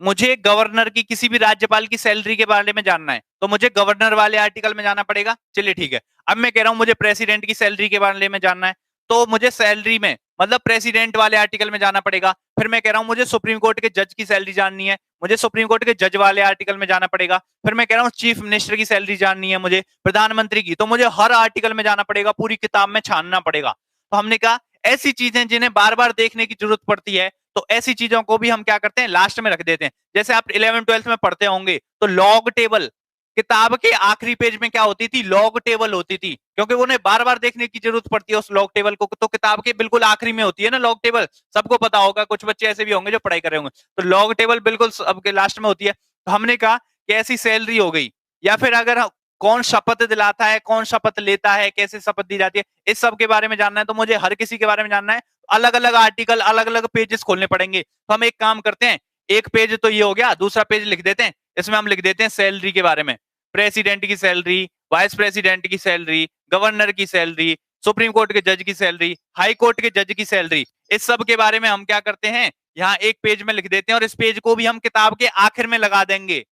मुझे गवर्नर की, किसी भी राज्यपाल की सैलरी के बारे में जानना है तो मुझे गवर्नर वाले आर्टिकल में जाना पड़ेगा। चलिए ठीक है। अब मैं कह रहा हूं मुझे प्रेसिडेंट की सैलरी के बारे में जानना है तो मुझे सैलरी में, मतलब प्रेसिडेंट वाले आर्टिकल में जाना पड़ेगा। फिर मैं कह रहा हूं मुझे सुप्रीम कोर्ट के जज की सैलरी जाननी है, मुझे सुप्रीम कोर्ट के जज वाले आर्टिकल में जाना पड़ेगा। फिर मैं कह रहा हूं चीफ मिनिस्टर की सैलरी जाननी है, मुझे प्रधानमंत्री की, तो मुझे हर आर्टिकल में जाना पड़ेगा, पूरी किताब में छानना पड़ेगा। तो हमने कहा ऐसी चीजें जिन्हें बार बार देखने की जरूरत पड़ती है, तो ऐसी चीजों को भी हम क्या करते हैं, लास्ट में रख देते हैं। जैसे आप 11 12th में पढ़ते होंगे तो लॉग टेबल, किताब के आखिरी पेज में क्या होती थी, लॉग टेबल होती थी, क्योंकि उन्हें बार बार देखने की जरूरत पड़ती है उस लॉग टेबल को। तो किताब के बिल्कुल आखिरी में होती है ना लॉग टेबल, सबको पता होगा, कुछ बच्चे ऐसे भी होंगे जो पढ़ाई कर रहे होंगे। तो लॉग टेबल बिल्कुल सबके लास्ट में होती है। तो हमने कहा कि ऐसी सैलरी हो गई, या फिर अगर कौन शपथ दिलाता है, कौन शपथ लेता है, कैसे शपथ दी जाती है, इस सब के बारे में जानना है तो मुझे हर किसी के बारे में जानना है। अलग अलग आर्टिकल, अलग अलग पेजेस खोलने पड़ेंगे। तो हम एक काम करते हैं, एक पेज तो ये हो गया, दूसरा पेज लिख देते हैं, इसमें हम लिख देते हैं सैलरी के बारे में, प्रेसिडेंट की सैलरी, वाइस प्रेसिडेंट की सैलरी, गवर्नर की सैलरी, सुप्रीम कोर्ट के जज की सैलरी, हाई कोर्ट के जज की सैलरी, इस सब के बारे में हम क्या करते हैं, यहाँ एक पेज में लिख देते हैं और इस पेज को भी हम किताब के आखिर में लगा देंगे।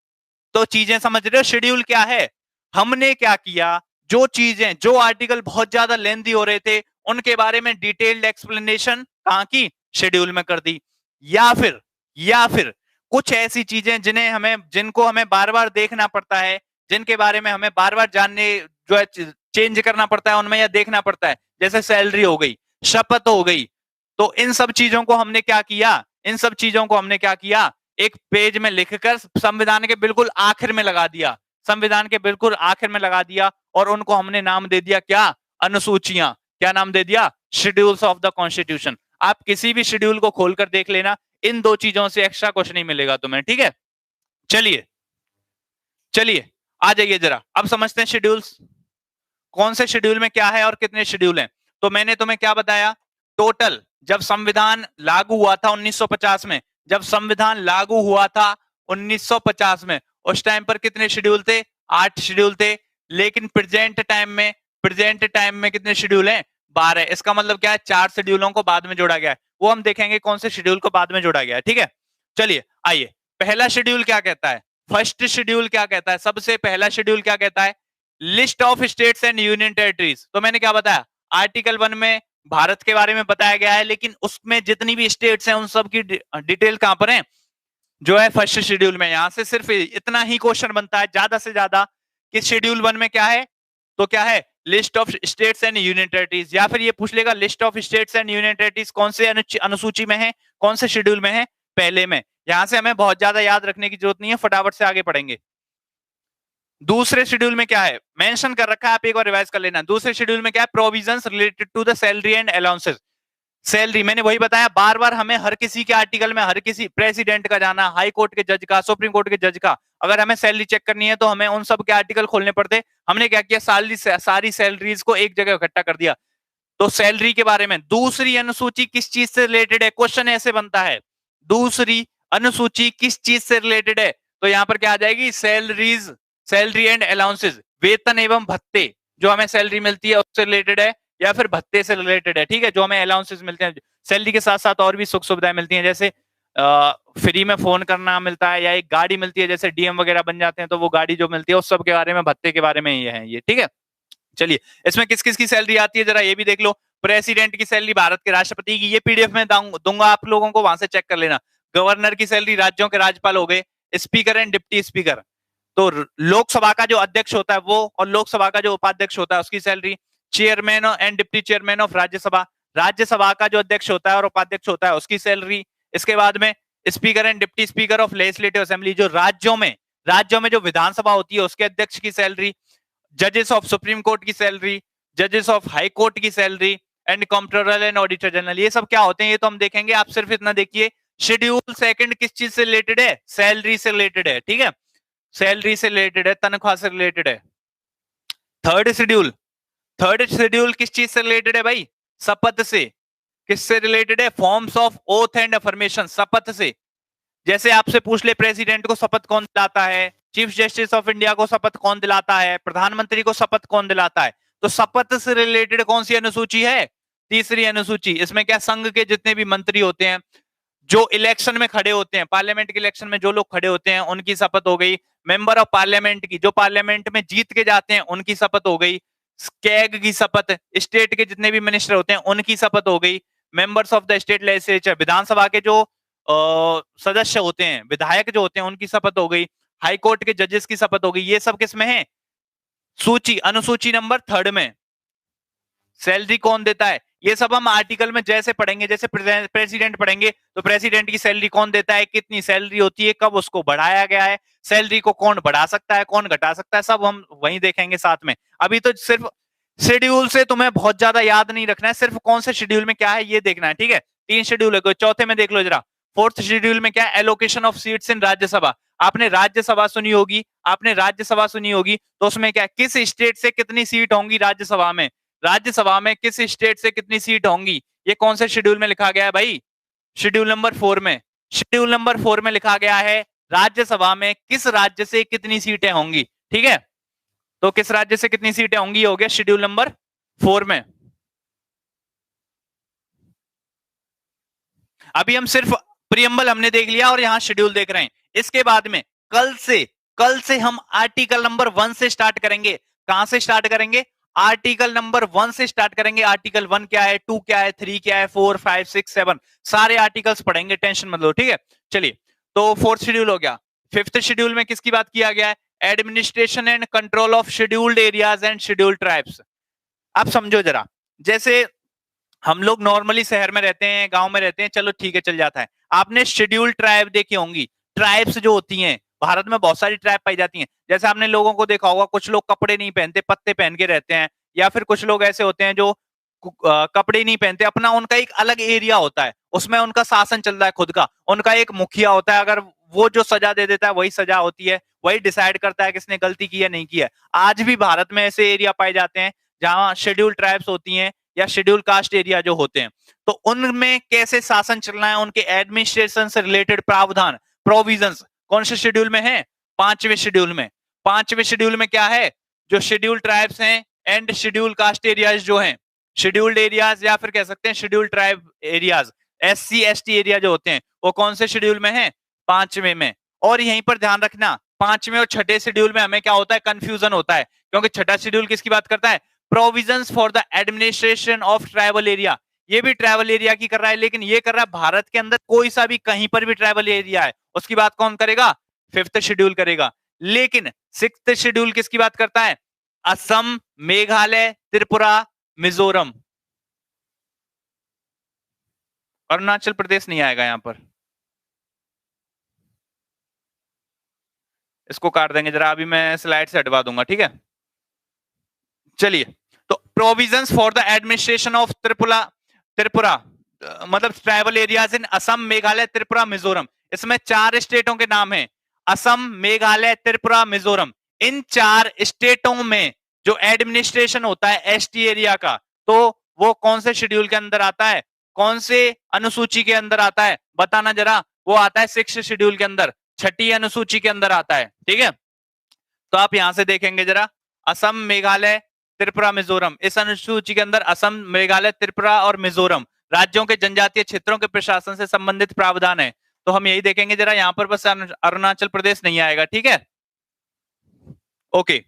तो चीजें समझ रहे हो, शेड्यूल क्या है? हमने क्या किया, जो चीजें, जो आर्टिकल बहुत ज्यादा लेंथी हो रहे थे उनके बारे में डिटेल्ड एक्सप्लेनेशन कहां की, शेड्यूल में कर दी। या फिर कुछ ऐसी चीजें जिनको हमें बार बार देखना पड़ता है, जिनके बारे में हमें बार बार जानने, जो है चेंज करना पड़ता है उनमें, या देखना पड़ता है, जैसे सैलरी हो गई, शपथ हो गई। तो इन सब चीजों को हमने क्या किया, एक पेज में लिखकर संविधान के बिल्कुल आखिर में लगा दिया, और उनको हमने नाम दे दिया क्या, अनुसूचियां। क्या नाम दे दिया, शेड्यूल्स ऑफ द कॉन्स्टिट्यूशन। आप किसी भी शेड्यूल को खोलकर देख लेना, इन दो चीजों से एक्स्ट्रा कुछ नहीं मिलेगा तुम्हें, ठीक है। चलिए चलिए आ जाइए जरा, अब समझते हैं शेड्यूल्स, कौन से शेड्यूल में क्या है और कितने शेड्यूल हैं। तो मैंने तुम्हें क्या बताया, टोटल जब संविधान लागू हुआ था 1950 में, जब संविधान लागू हुआ था 1950 में, उस टाइम पर कितने शेड्यूल थे, 8 शेड्यूल थे। लेकिन प्रेजेंट टाइम में कितने शेड्यूल हैं, 12। इसका मतलब क्या है, 4 शेड्यूलों को बाद में जोड़ा गया है, वो हम देखेंगे कौन से शेड्यूल को बाद में जोड़ा गया है, ठीक है। चलिए आइए, पहला शेड्यूल क्या कहता है, फर्स्ट शेड्यूल क्या कहता है, सबसे पहला शेड्यूल क्या कहता है, list of states and union territories. तो मैंने क्या बताया, आर्टिकल 1 में भारत के बारे में बताया गया है, लेकिन उसमें जितनी भी स्टेट्स हैं उन सब की डिटेल कहां पर है, जो है फर्स्ट शेड्यूल में। यहां से सिर्फ इतना ही क्वेश्चन बनता है ज्यादा से ज्यादा कि शेड्यूल 1 में क्या है, तो क्या है, list of states and union territories, या फिर ये पूछ लेगा list of states and union territories कौन से अनुसूची में है, कौन से शेड्यूल में है, पहले में। यहां से हमें बहुत ज्यादा याद रखने की जरूरत नहीं है, फटाफट से आगे पढ़ेंगे। दूसरे शेड्यूल में क्या है, मेंशन कर रखा है, आप एक बार रिवाइज कर लेना। दूसरे शेड्यूल में क्या है, provisions related to the salary and allowances. Salary मैंने वही बताया, बार बार हमें हर किसी के आर्टिकल में हर किसी प्रेसिडेंट का जाना, हाई कोर्ट के जज का, सुप्रीम कोर्ट के जज का, अगर हमें सैलरी चेक करनी है तो हमें उन सब के आर्टिकल खोलने पड़ते। हमने क्या किया, सारी सैलरीज को एक जगह इकट्ठा कर दिया। तो सैलरी के बारे में, दूसरी अनुसूची किस चीज से रिलेटेड है, क्वेश्चन ऐसे बनता है, दूसरी अनुसूची किस चीज से रिलेटेड है, तो यहां पर क्या आ जाएगी, सैलरीज, सैलरी एंड अलाउंसेस, वेतन एवं भत्ते, जो हमें सैलरी मिलती है उससे रिलेटेड है, या फिर भत्ते से रिलेटेड है, ठीक है, जो हमें अलाउंसेस मिलते हैं। सैलरी के साथ साथ और भी सुख सुविधाएं मिलती हैं, जैसे फ्री में फोन करना मिलता है, या एक गाड़ी मिलती है, जैसे डीएम वगैरह बन जाते हैं तो वो गाड़ी जो मिलती है उस सब के बारे में, भत्ते के बारे में ये है ये, ठीक है। चलिए इसमें किस किस की सैलरी आती है जरा ये भी देख लो। प्रेसिडेंट की सैलरी, भारत के राष्ट्रपति की, ये पीडीएफ में दूंगा आप लोगों को, वहां से चेक कर लेना। गवर्नर की सैलरी, राज्यों के राज्यपाल हो गए, स्पीकर एंड डिप्टी स्पीकर, तो लोकसभा का जो अध्यक्ष होता है वो, और लोकसभा का जो उपाध्यक्ष होता है उसकी salary, chairman and deputy chairman of Rajya Sabha, Rajya Sabha का जो अध्यक्ष होता है और उपाध्यक्ष होता है उसकी सैलरी। इसके बाद में speaker and deputy speaker of legislative assembly, जो राज्यों में जो विधानसभा होती है उसके अध्यक्ष की सैलरी, जजेस ऑफ सुप्रीम कोर्ट की सैलरी, जजेस ऑफ हाई कोर्ट की salary, and comptroller and auditor general, ये सब क्या होते हैं ये तो हम देखेंगे, आप सिर्फ इतना देखिए। शेड्यूल सेकंड किस चीज से रिलेटेड है, सैलरी से रिलेटेड है, ठीक है, सैलरी से रिलेटेड है, तनख्वाह से रिलेटेड है। थर्ड शेड्यूल किस चीज से रिलेटेड है भाई, शपथ से। किससे रिलेटेड है, forms of oath and affirmation, शपथ से। जैसे आपसे पूछ ले प्रेसिडेंट को शपथ कौन दिलाता है, चीफ जस्टिस ऑफ इंडिया को शपथ कौन दिलाता है, प्रधानमंत्री को शपथ कौन दिलाता है, तो शपथ से रिलेटेड कौन सी अनुसूची है, तीसरी अनुसूची। इसमें क्या, संघ के जितने भी मंत्री होते हैं, जो इलेक्शन में खड़े होते हैं, पार्लियामेंट के इलेक्शन में जो लोग खड़े होते हैं उनकी शपथ हो गई। मेंबर ऑफ पार्लियामेंट की, जो पार्लियामेंट में जीत के जाते हैं उनकी शपथ हो गई। कैग की शपथ, स्टेट के जितने भी मिनिस्टर होते हैं उनकी शपथ हो गई। Members of the state legislature, Vidhan Sabha के जो सदस्य होते हैं, विधायक जो होते हैं उनकी शपथ हो गई। हाई कोर्ट के जजेस की शपथ हो गई। ये सब किस में है, अनुसूची नंबर 3 में। सैलरी कौन देता है, ये सब हम आर्टिकल में जैसे पढ़ेंगे, जैसे प्रेसिडेंट पढ़ेंगे तो प्रेसिडेंट की सैलरी कौन देता है, कितनी सैलरी होती है, कब उसको बढ़ाया गया है, सैलरी को कौन बढ़ा सकता है, कौन घटा सकता है, सब हम वहीं देखेंगे साथ में। अभी तो सिर्फ शेड्यूल से तुम्हें बहुत ज्यादा याद नहीं रखना है, सिर्फ कौन से शेड्यूल में क्या है ये देखना है, ठीक है। 3 शेड्यूल है, चौथे में देख लो जरा। 4th शेड्यूल में क्या है, allocation of seats in Rajya Sabha. आपने राज्यसभा सुनी होगी, तो उसमें क्या, किस स्टेट से कितनी सीट होंगी राज्यसभा में, किस स्टेट से कितनी सीट होंगी, ये कौन से शेड्यूल में लिखा गया है भाई, शेड्यूल नंबर 4 में। शेड्यूल नंबर 4 में लिखा गया है राज्यसभा में किस राज्य से कितनी सीटें होंगी, ठीक है। तो किस राज्य से कितनी सीटें होंगी हो गया शेड्यूल नंबर 4 में। अभी हम सिर्फ प्रियम्बल हमने देख लिया और यहां शेड्यूल देख रहे हैं। इसके बाद में कल से हम आर्टिकल नंबर 1 से स्टार्ट करेंगे। कहां से स्टार्ट करेंगे, आर्टिकल नंबर 1 से स्टार्ट करेंगे। आर्टिकल 1 क्या है, 2 क्या है, 3 क्या है, 4 5 6 7 सारे आर्टिकल्स पढ़ेंगे, टेंशन मत लो, ठीक है। चलिए, तो 4th शेड्यूल हो गया। 5th शेड्यूल में किसकी बात किया गया है, administration and control of scheduled areas and scheduled tribes. अब समझो जरा, जैसे हम लोग नॉर्मली शहर में रहते हैं, गांव में रहते हैं, चलो ठीक है चल जाता है। आपने शेड्यूल्ड ट्राइब देखी होंगी, ट्राइब्स जो होती हैं, भारत में बहुत सारी ट्राइब पाई जाती हैं। जैसे आपने लोगों को देखा होगा, कुछ लोग कपड़े नहीं पहनते, पत्ते पहन के रहते हैं, या फिर कुछ लोग ऐसे होते हैं जो कपड़े नहीं पहनते, अपना उनका एक अलग एरिया होता है, उसमें उनका शासन चल रहा है खुद का, उनका एक मुखिया होता है, अगर वो जो सजा दे देता है वही सजा होती है, वही डिसाइड करता है किसने गलती की है नहीं की है। आज भी भारत में ऐसे एरिया पाए जाते हैं जहां शेड्यूल ट्राइब्स होती हैं या शेड्यूल कास्ट एरिया जो होते हैं, तो उनमें कैसे शासन चलना है, उनके एडमिनिस्ट्रेशन से रिलेटेड प्रावधान प्रोविजंस कौन से शेड्यूल में है? 5वें शेड्यूल में। 5वें शेड्यूल में क्या है? जो शेड्यूल ट्राइब्स हैं एंड शेड्यूल कास्ट एरियाज जो हैं, शेड्यूल्ड एरियाज या फिर कह सकते हैं scheduled tribe areas, SC ST area जो होते हैं, वो कौन से शेड्यूल में है? 5वें में। और यहीं पर ध्यान रखना, 5वें और छठे शेड्यूल में हमें क्या होता है? कंफ्यूजन होता है, क्योंकि छठा शेड्यूल किसकी बात करता है? Provisions for the administration of tribal area, ये भी ट्राइबल एरिया की कर रहा है, लेकिन ये कर रहा है भारत के अंदर कोई सा भी कहीं पर भी ट्राइबल एरिया है उसकी बात कौन करेगा? 5th शेड्यूल करेगा। लेकिन 6th शेड्यूल किसकी बात करता है? असम, मेघालय, त्रिपुरा, मिजोरम, अरुणाचल प्रदेश नहीं आएगा यहां पर, इसको काट देंगे जरा, अभी मैं स्लाइड से हटवा दूंगा, ठीक है। चलिए, तो provisions for the administration of Tripura, Tripura मतलब tribal areas in Assam, Meghalaya, Tripura, Mizoram, इसमें 4 स्टेटों के नाम हैं, असम, मेघालय, त्रिपुरा, मिजोरम। इन 4 स्टेटों में जो एडमिनिस्ट्रेशन होता है एसटी एरिया का, तो वो कौन से शेड्यूल के अंदर आता है? कौन से अनुसूची के अंदर आता है? बताना जरा। वो आता है 6th शेड्यूल के अंदर, 6ठी अनुसूची के अंदर आता है, ठीक है। तो आप यहां से देखेंगे जरा, असम, मेघालय, त्रिपुरा, मिजोरम, इस अनुसूची के अंदर असम, मेघालय, त्रिपुरा और मिजोरम राज्यों के जनजातीय क्षेत्रों के प्रशासन से संबंधित प्रावधान है। तो हम यही देखेंगे जरा, यहां पर बस अरुणाचल प्रदेश नहीं आएगा, ठीक है। ओके,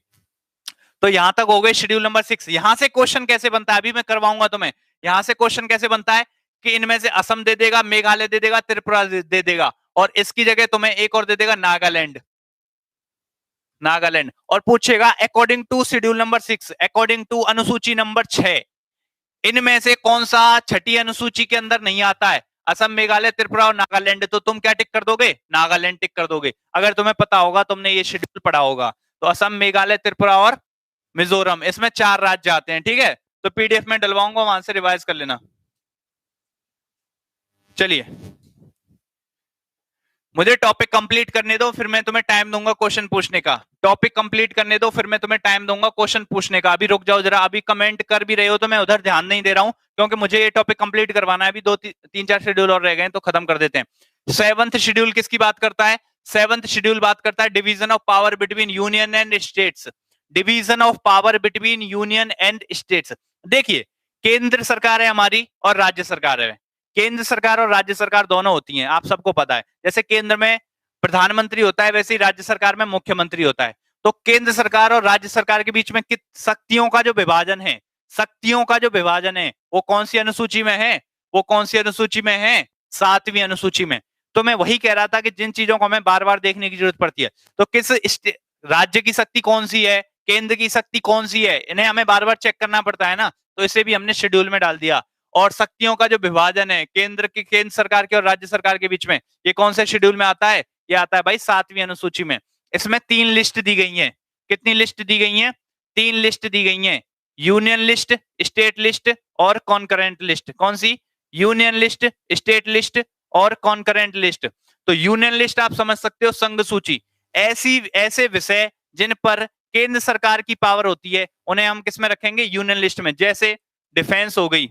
तो यहां तक हो गए शेड्यूल नंबर 6। यहां से क्वेश्चन कैसे बनता है अभी मैं करवाऊंगा तुम्हें। यहां से क्वेश्चन कैसे बनता है कि इनमें से असम दे देगा, मेघालय दे देगा, त्रिपुरा दे देगा, और इसकी जगह तुम्हें एक और दे देगा, नागालैंड, नागालैंड, और पूछेगा according to schedule number 6, according to अनुसूची नंबर 6, इनमें से कौन सा 6ठी अनुसूची के अंदर नहीं आता है? असम, मेघालय, त्रिपुरा और नागालैंड। तो तुम क्या टिक कर दोगे? नागालैंड टिक कर दोगे। अगर तुम्हें पता होगा, तुमने ये शेड्यूल पढ़ा होगा, तो असम, मेघालय, त्रिपुरा और मिजोरम, इसमें 4 राज्य आते हैं, ठीक है। तो पीडीएफ में डलवाऊंगा, वहां से रिवाइज कर लेना। चलिए, मुझे टॉपिक कंप्लीट करने दो, फिर मैं तुम्हें टाइम दूंगा क्वेश्चन पूछने का। टॉपिक कंप्लीट करने दो, फिर मैं तुम्हें टाइम दूंगा क्वेश्चन पूछने का। अभी रुक जाओ जरा, अभी कमेंट कर भी रहे हो तो मैं उधर ध्यान नहीं दे रहा हूं, क्योंकि मुझे ये टॉपिक कंप्लीट करवाना है। अभी 2-3-4 शेड्यूल और रह गए, तो खत्म कर देते हैं। 7th शेड्यूल किसकी बात करता है? 7th शेड्यूल बात करता है division of power between union and states, division of power between union and states. देखिए, केंद्र सरकार है हमारी और राज्य सरकार है। केंद्र सरकार और राज्य सरकार दोनों होती हैं, आप सबको पता है। जैसे केंद्र में प्रधानमंत्री होता है, वैसे ही राज्य सरकार में मुख्यमंत्री होता है। तो केंद्र सरकार और राज्य सरकार के बीच में शक्तियों का जो विभाजन है, शक्तियों का जो विभाजन है, वो कौन सी अनुसूची में है? वो कौन सी अनुसूची में है? 7वीं अनुसूची में। तो मैं वही कह रहा था कि जिन चीजों को हमें बार बार देखने की जरूरत पड़ती है, तो किस राज्य की शक्ति कौन सी है, केंद्र की शक्ति कौन सी है, इन्हें हमें बार बार चेक करना पड़ता है ना। तो इसे भी हमने शेड्यूल में डाल दिया। और शक्तियों का जो विभाजन है केंद्र सरकार के और राज्य सरकार के बीच में, ये कौन से शेड्यूल में आता है? ये आता है भाई 7वीं अनुसूची में। इसमें 3 लिस्ट दी गई हैं। कितनी लिस्ट दी गई हैं? 3 लिस्ट दी गई हैं, यूनियन लिस्ट, स्टेट लिस्ट और कॉन्करेंट लिस्ट। कौन सी? यूनियन लिस्ट, स्टेट लिस्ट और कॉन्करेंट लिस्ट। तो यूनियन लिस्ट आप समझ सकते हो, संघ सूची, ऐसे विषय जिन पर केंद्र सरकार की पावर होती है, उन्हें हम किस में रखेंगे? यूनियन लिस्ट में। जैसे डिफेंस हो गई,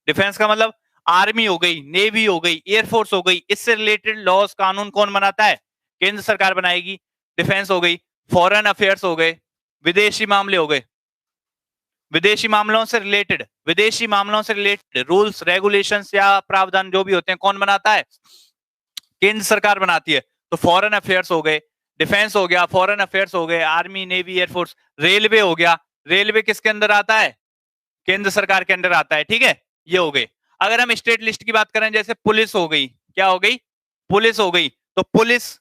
डिफेंस का मतलब आर्मी हो गई, नेवी हो गई, एयरफोर्स हो गई, इससे रिलेटेड लॉज कानून कौन बनाता है? केंद्र सरकार बनाएगी। डिफेंस हो गई, फॉरेन अफेयर्स हो गए, विदेशी मामले हो गए, विदेशी मामलों से रिलेटेड रूल्स, रेगुलेशंस या प्रावधान जो भी होते हैं, कौन बनाता है? केंद्र सरकार बनाती है। तो फॉरेन अफेयर्स हो गए, डिफेंस हो गया, फॉरेन अफेयर्स हो गए, आर्मी, नेवी, एयरफोर्स। रेलवे हो गया, रेलवे किसके अंदर आता है? केंद्र सरकार के अंदर आता है, ठीक है। ये हो गई। अगर हम स्टेट लिस्ट की बात करें, जैसे पुलिस हो गई, क्या हो गई? पुलिस हो गई। तो पुलिस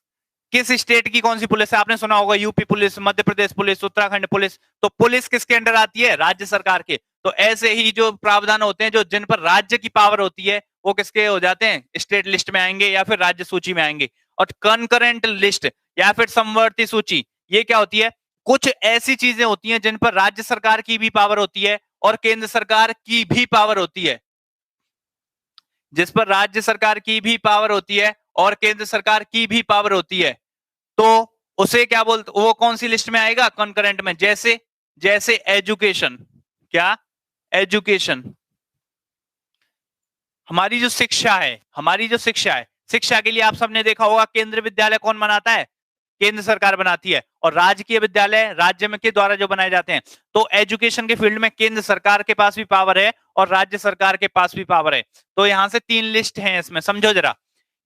किस स्टेट की कौन सी पुलिस है? आपने सुना होगा UP police, Madhya Pradesh police, Uttarakhand police. तो पुलिस किसके अंडर आती है? राज्य सरकार के। तो ऐसे ही जो प्रावधान होते हैं जो जिन पर राज्य की पावर होती है, वो किसके हो जाते हैं? स्टेट लिस्ट में आएंगे या फिर राज्य सूची में आएंगे। और कंकरेंट लिस्ट या फिर समवर्ती सूची, ये क्या होती है? कुछ ऐसी चीजें होती हैं जिन पर राज्य सरकार की भी पावर होती है और केंद्र सरकार की भी पावर होती है, जिस पर राज्य सरकार की भी पावर होती है और केंद्र सरकार की भी पावर होती है, तो उसे क्या बोलते, वो कौन सी लिस्ट में आएगा, कॉन्करेंट में। जैसे जैसे एजुकेशन, क्या, एजुकेशन, हमारी जो शिक्षा है, शिक्षा के लिए आप सबने देखा होगा केंद्रीय विद्यालय कौन बनाता है, केंद्र सरकार बनाती है, और राजकीय विद्यालय राज्य में के द्वारा जो बनाए जाते हैं। तो एजुकेशन के फील्ड में केंद्र सरकार के पास भी पावर है और राज्य सरकार के पास भी पावर है। तो यहां से 3 लिस्ट हैं इसमें, समझो जरा।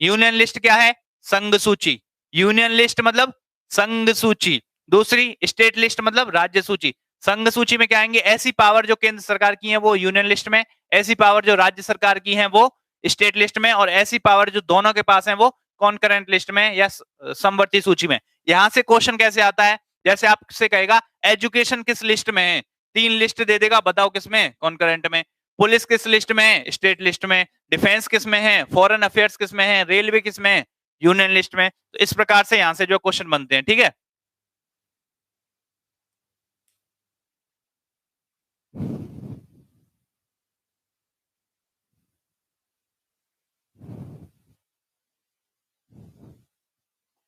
यूनियन लिस्ट क्या है, संघ सूची, यूनियन लिस्ट मतलब संघ सूची। दूसरी स्टेट लिस्ट मतलब राज्य सूची। संघ सूची में क्या आएंगे, ऐसी पावर जो केंद्र सरकार की है वो यूनियन लिस्ट में, ऐसी पावर जो राज्य सरकार की है वो स्टेट लिस्ट में, और ऐसी पावर जो दोनों के पास है वो कॉन्करेंट लिस्ट में या समवर्ती सूची में। यहां से क्वेश्चन कैसे आता है, जैसे आपसे कहेगा एजुकेशन किस लिस्ट में है, 3 लिस्ट दे देगा, बताओ किस में, कॉन्करेंट में। पुलिस किस लिस्ट में है, स्टेट लिस्ट में। डिफेंस किस में है, फॉरेन अफेयर्स किस में है, रेलवे किस में है, यूनियन लिस्ट में। तो इस प्रकार से यहां से जो क्वेश्चन बनते हैं, ठीक है।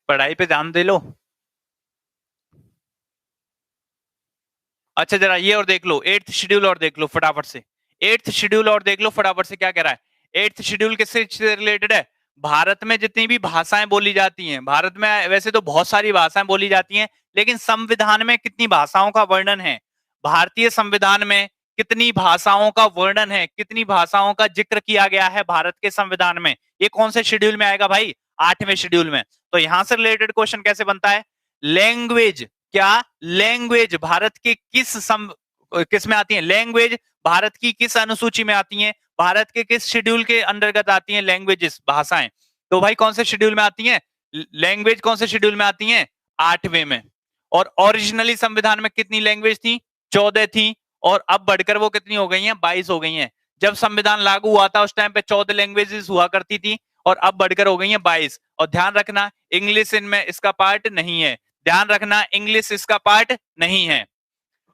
पढ़ाई पे ध्यान दे लो। अच्छा जरा ये और देख लो, 8th शेड्यूल और देख लो फटाफट से, 8th शेड्यूल और देख लो फटाफट से, क्या कह रहा है। 8th शेड्यूल किससे रिलेटेड है, भारत में जितनी भी भाषाएं बोली जाती हैं, भारत में वैसे तो बहुत सारी भाषाएं बोली जाती हैं, लेकिन संविधान में कितनी भाषाओं का वर्णन है, भारतीय संविधान में कितनी भाषाओं का वर्णन है, कितनी भाषाओं का जिक्र किया गया है भारत के संविधान में, ये कौन से शेड्यूल में आएगा भाई, 8वें शेड्यूल में। तो यहां से रिलेटेड क्वेश्चन कैसे बनता है, लैंग्वेज, क्या, लैंग्वेज भारत के किस में आती है, लैंग्वेज भारत की किस अनुसूची में आती है, भारत के किस शेड्यूल के अंतर्गत आती हैं लैंग्वेजेस, भाषाएं। तो भाई कौन से शेड्यूल में आती हैं, लैंग्वेज कौन से शेड्यूल में आती हैं, 8वें में। और ओरिजिनली संविधान में कितनी लैंग्वेज थी, 14 थी, और अब बढ़कर वो कितनी हो गई हैं, 22 हो गई हैं। जब संविधान लागू हुआ था उस टाइम पे 14 लैंग्वेजेस हुआ करती थी, और अब बढ़कर हो गई हैं 22। और ध्यान रखना इंग्लिश इनमें इसका पार्ट नहीं है, ध्यान रखना इंग्लिश इसका पार्ट नहीं है।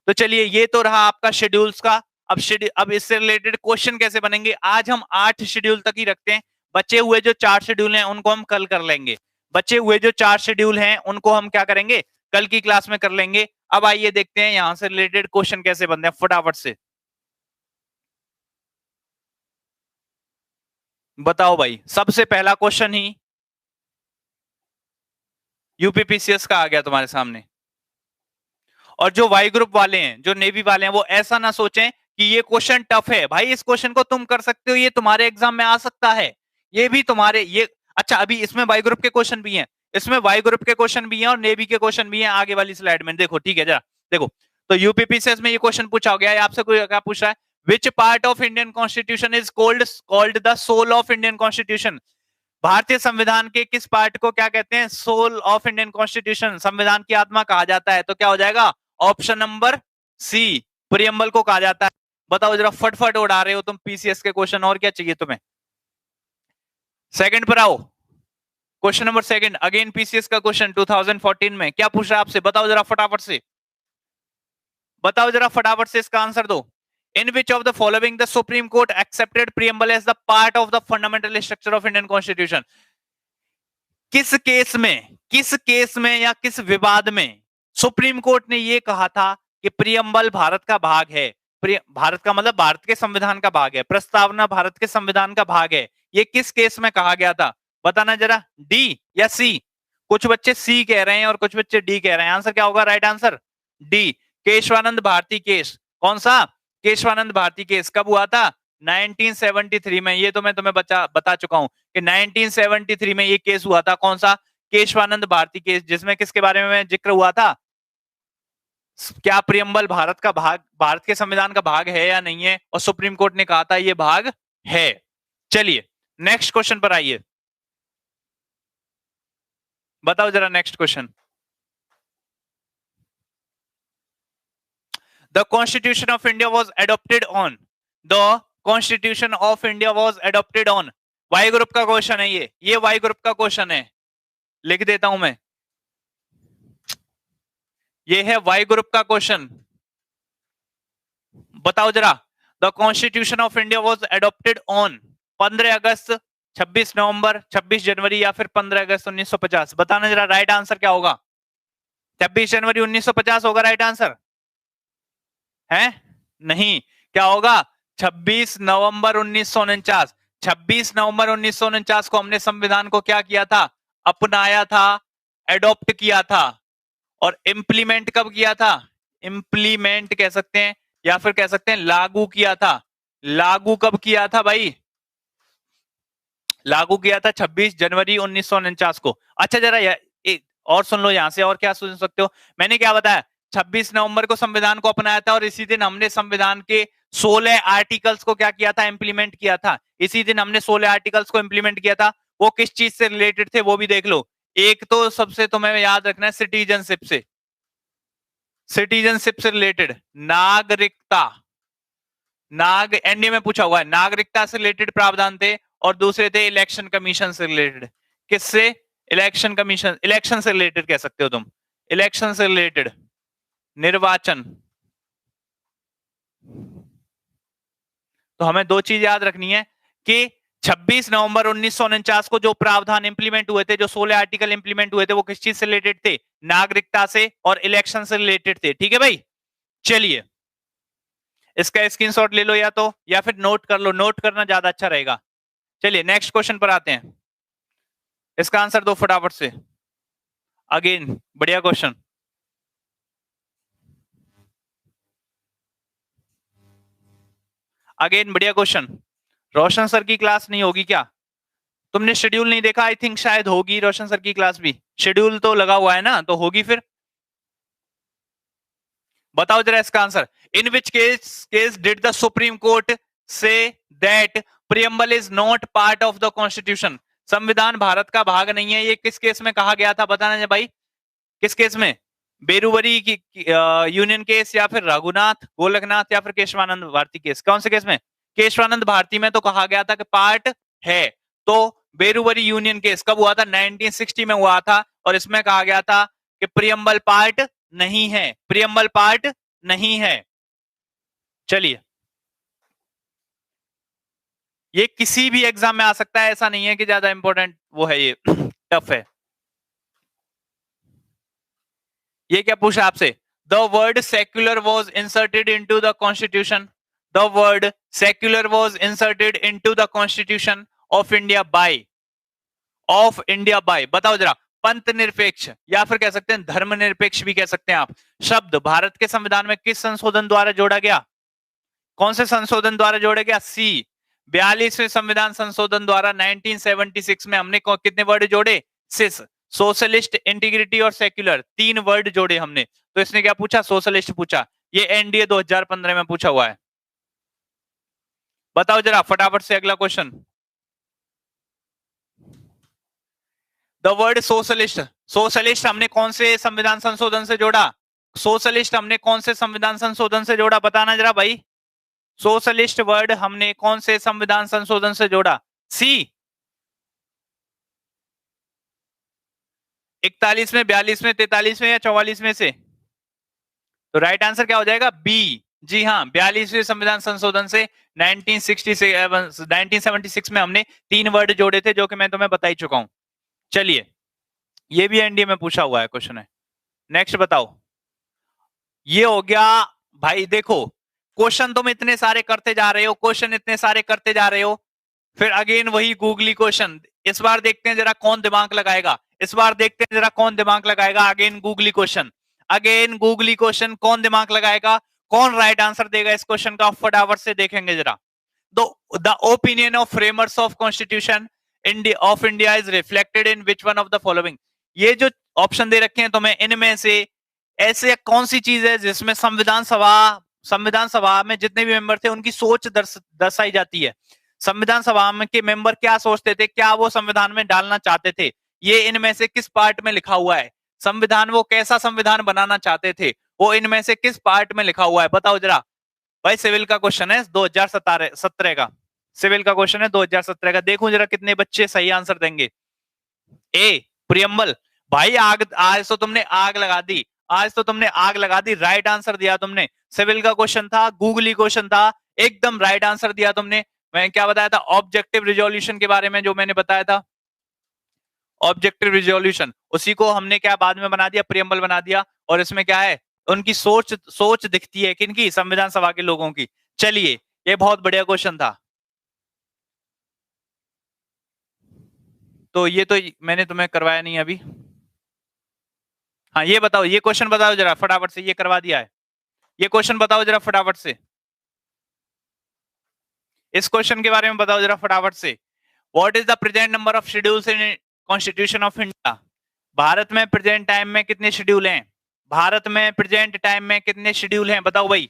तो चलिए ये तो रहा आपका शेड्यूल्स का। अब इससे रिलेटेड क्वेश्चन कैसे बनेंगे, आज हम 8 शेड्यूल तक ही रखते हैं, बचे हुए जो 4 शेड्यूल हैं उनको हम कल कर लेंगे, बचे हुए जो 4 शेड्यूल हैं उनको हम क्या करेंगे, कल की क्लास में कर लेंगे। अब आइए देखते हैं यहां से रिलेटेड क्वेश्चन कैसे बनते हैं फटाफट से। बताओ भाई, सबसे पहला क्वेश्चन ही यूपीपीसीएस का आ गया तुम्हारे सामने। और जो वाई ग्रुप वाले हैं, जो नेवी वाले हैं, वो ऐसा ना सोचें कि ये क्वेश्चन टफ है। भाई इस क्वेश्चन को तुम कर सकते हो, ये तुम्हारे एग्जाम में आ सकता है, ये भी तुम्हारे ये। अच्छा अभी इसमें वाई ग्रुप के क्वेश्चन भी हैं, इसमें वाई ग्रुप के क्वेश्चन भी हैं और नेवी के क्वेश्चन भी हैं, आगे वाली स्लाइड में देखो, ठीक है जरा देखो। तो यूपीपीसीएस में ये क्वेश्चन पूछा गया है आपसे, कोई क्या पूछ रहा है, which part of Indian constitution is called the soul of Indian constitution. भारतीय संविधान के किस पार्ट को क्या कहते हैं, सोल ऑफ इंडियन कॉन्स्टिट्यूशन, संविधान की आत्मा कहा जाता है। तो क्या हो जाएगा, ऑप्शन नंबर सी, प्रियम्बल को कहा जाता है। बताओ जरा, फटफट उड़ा रहे हो तुम पीसीएस के क्वेश्चन, और क्या चाहिए तुम्हें। सेकंड पर आओ, question number second, again PCS का क्वेश्चन 2014 में क्या पूछ रहा है आपसे, बताओ जरा फटाफट से, बताओ जरा फटाफट से इसका आंसर दो। In which of the following the Supreme Court accepted preamble as the part of the fundamental structure of Indian Constitution? किस केस में या किस विवाद में सुप्रीम कोर्ट ने यह कहा था कि प्रियम्बल भारत का भाग है, भारत का मतलब भारत के संविधान का भाग है, प्रस्तावना भारत के संविधान का भाग है, ये किस केस में कहा गया था, बताना जरा, डी या सी। कुछ बच्चे सी कह रहे हैं और कुछ बच्चे डी कह रहे हैं, आंसर क्या होगा, right answer D, Keshavananda Bharati case. कौन सा, केशवानंद भारती केस कब हुआ था, 1973 में। ये तो मैं तुम्हें बता चुका हूं कि 1973 में ये केस हुआ था, कौन सा, केशवानंद भारती केस, जिसमें किसके बारे में जिक्र हुआ था, क्या प्रियम्बल भारत का भाग, भारत के संविधान का भाग है या नहीं है, और सुप्रीम कोर्ट ने कहा था ये भाग है। चलिए नेक्स्ट क्वेश्चन पर आइए, बताओ जरा next question. The Constitution of India was adopted on, the Constitution of India was adopted on, Y group का क्वेश्चन है ये वाई ग्रुप का क्वेश्चन है, लिख देता हूं मैं। ये है वाई ग्रुप का क्वेश्चन। बताओ जरा, the constitution of India was adopted on 15 अगस्त, 26 नवंबर, 26 जनवरी या फिर 15 अगस्त 1950। बताना जरा राइट आंसर क्या होगा। 26 जनवरी 1950 होगा राइट आंसर है? नहीं, क्या होगा? 26 नवंबर 1949। 26 नवंबर 1949 को हमने संविधान को क्या किया था? अपनाया था, एडॉप्ट किया था। और इंप्लीमेंट कब किया था? इंप्लीमेंट कह सकते हैं या फिर कह सकते हैं लागू किया था। लागू कब किया था भाई? लागू किया था 26 जनवरी 1949 को। अच्छा जरा और सुन लो यहां से, और क्या सुन सकते हो? मैंने क्या बताया? 26 नवंबर को संविधान को अपनाया था और इसी दिन हमने संविधान के 16 आर्टिकल्स को क्या किया था? इंप्लीमेंट किया था। इसी दिन हमने 16 आर्टिकल्स को इंप्लीमेंट किया था। वो किस चीज से रिलेटेड थे वो भी देख लो। एक तो सबसे तुम्हें याद रखना है सिटीजनशिप से, सिटीजनशिप से रिलेटेड नागरिकता, एनडीए में पूछा हुआ है, नागरिकता से रिलेटेड प्रावधान थे। और दूसरे थे इलेक्शन कमीशन से रिलेटेड। किससे? इलेक्शन कमीशन, इलेक्शन से रिलेटेड कह सकते हो तुम, इलेक्शन से रिलेटेड, निर्वाचन। तो हमें दो चीज याद रखनी है कि 26 नवंबर 1949 को जो प्रावधान इंप्लीमेंट हुए थे, जो 16 आर्टिकल इंप्लीमेंट हुए थे, वो किस चीज से रिलेटेड थे? नागरिकता से और इलेक्शन से रिलेटेड थे। ठीक है भाई, चलिए इसका स्क्रीनशॉट ले लो या तो, या फिर नोट कर लो, नोट करना ज्यादा अच्छा रहेगा। चलिए नेक्स्ट क्वेश्चन पर आते हैं, इसका आंसर दो फटाफट से। अगेन बढ़िया क्वेश्चन, अगेन बढ़िया क्वेश्चन। रोशन सर की क्लास नहीं होगी क्या? तुमने शेड्यूल नहीं देखा? आई थिंक शायद होगी रोशन सर की क्लास भी, शेड्यूल तो लगा हुआ है ना, तो होगी फिर। बताओ जरा इसका answer. In which case did the supreme court say that preamble is not part of the constitution? संविधान भारत का भाग नहीं है, ये किस केस में कहा गया था? बताना है भाई, किस केस में? बेरुवरी की यूनियन केस, या फिर रघुनाथ गोलकनाथ, या फिर केशवानंद भारती केस? कौन से केस में? केशवानंद भारती में तो कहा गया था कि पार्ट है। तो बेरुवरी यूनियन केस कब हुआ था? 1960 में हुआ था। और इसमें कहा गया था कि प्रियम्बल पार्ट नहीं है, प्रियम्बल पार्ट नहीं है। चलिए, ये किसी भी एग्जाम में आ सकता है, ऐसा नहीं है कि ज्यादा इंपॉर्टेंट वो है, ये टफ है। ये क्या पूछा आपसे? The word secular was inserted into the constitution, the word secular was inserted into the constitution of India by, of India by, बताओ जरा। पंथ निरपेक्ष या फिर कह सकते हैं धर्मनिरपेक्ष भी कह सकते हैं आप, शब्द भारत के संविधान में किस संशोधन द्वारा जोड़ा गया? कौन से संशोधन द्वारा जोड़ा गया? सी 42वें संविधान संशोधन द्वारा 1976 में हमने कितने वर्ड जोड़े? सिस, सोशलिस्ट, इंटीग्रिटी और सेक्युलर, तीन वर्ड जोड़े हमने। तो इसने क्या पूछा? सोशलिस्ट पूछा। ये एनडीए 2015 में पूछा हुआ है। बताओ जरा फटाफट से अगला question. The word socialist, socialist हमने कौन से संविधान संशोधन से जोड़ा? सोशलिस्ट हमने कौन से संविधान संशोधन से जोड़ा? बताना जरा भाई। सोशलिस्ट वर्ड हमने कौन से संविधान संशोधन से जोड़ा? सी 41 में, 42 में, 43 में या 44 में से? तो राइट आंसर क्या हो जाएगा? बी। जी हाँ, 42वें संविधान संशोधन से 1976 में हमने तीन वर्ड जोड़े थे, जो कि मैं तुम्हें बता ही चुका हूं। चलिए, ये भी एनडीए में पूछा हुआ है क्वेश्चन है। नेक्स्ट बताओ। ये हो गया भाई, देखो क्वेश्चन तुम इतने सारे करते जा रहे हो, क्वेश्चन इतने सारे करते जा रहे हो, फिर अगेन वही गूगली क्वेश्चन। इस बार देखते हैं जरा कौन दिमाग लगाएगा, इस बार देखते हैं जरा कौन दिमाग लगाएगा। Again googly question, again googly question, कौन दिमाग लगाएगा, कौन राइट आंसर देगा इस क्वेश्चन का? फटाफट से देखेंगे जरा। The opinion of framers of constitution of India is reflected in which one of the following? ये जो ऑप्शन दे रखे हैं तुम्हें, इनमें से ऐसे कौन सी चीज है जिसमें संविधान सभा में जितने भी मेंबर थे उनकी सोच दर्शाई जाती है? संविधान सभा में के मेंबर क्या सोचते थे, क्या वो संविधान में डालना चाहते थे? ये इनमें से किस पार्ट में लिखा हुआ है? संविधान, वो कैसा संविधान बनाना चाहते थे, वो इनमें से किस पार्ट में लिखा हुआ है? बताओ जरा भाई। सिविल का क्वेश्चन है 2017 का, सिविल का क्वेश्चन है 2017 का। देखो जरा कितने बच्चे सही आंसर देंगे। ए प्रियम्बल। भाई आग, आज तो तुमने आग लगा दी। आज तो तुमने आग लगा दी, राइट आंसर दिया तुमने। सिविल का क्वेश्चन था, गूगली क्वेश्चन था, एकदम राइट आंसर दिया तुमने। मैं क्या बताया था ऑब्जेक्टिव रिजोल्यूशन के बारे में, जो मैंने बताया था ऑब्जेक्टिव रिजोल्यूशन, उसी को हमने क्या बाद में बना दिया, प्रियम्बल बना दिया। और इसमें क्या है, उनकी सोच सोच दिखती है, किनकी, संविधान सभा के लोगों की। चलिए, ये बहुत बढ़िया क्वेश्चन था। तो ये तो मैंने तुम्हें करवाया नहीं अभी। हाँ, ये बताओ, ये क्वेश्चन बताओ जरा फटाफट से, ये करवा दिया है। ये क्वेश्चन बताओ जरा फटाफट से, इस क्वेश्चन के बारे में बताओ जरा फटाफट से। What is the present number of schedules in constitution of India? Bharat में प्रेजेंट टाइम में कितने शेड्यूल हैं? भारत में प्रेजेंट टाइम में कितने शेड्यूल हैं, बताओ भाई।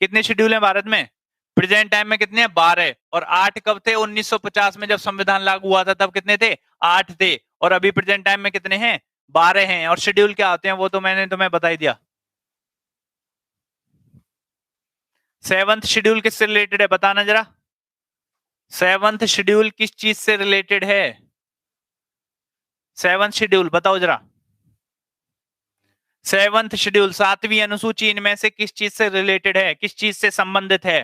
कितने शेड्यूल हैं भारत में? प्रेजेंट टाइम में कितने हैं? 12। और 8 कब थे? 1950 में जब संविधान लागू हुआ था तब कितने थे? 8 थे। और अभी प्रेजेंट टाइम में कितने हैं? 12 हैं। और शेड्यूल क्या होते हैं वो तो मैंने तुम्हें बता ही दिया। 7th शेड्यूल किससे रिलेटेड है, बताना जरा। 7th शेड्यूल किस चीज से रिलेटेड है? 7th शेड्यूल बताओ जरा। 7th शेड्यूल, 7वीं अनुसूची, इनमें से किस चीज से रिलेटेड है, किस चीज से संबंधित है?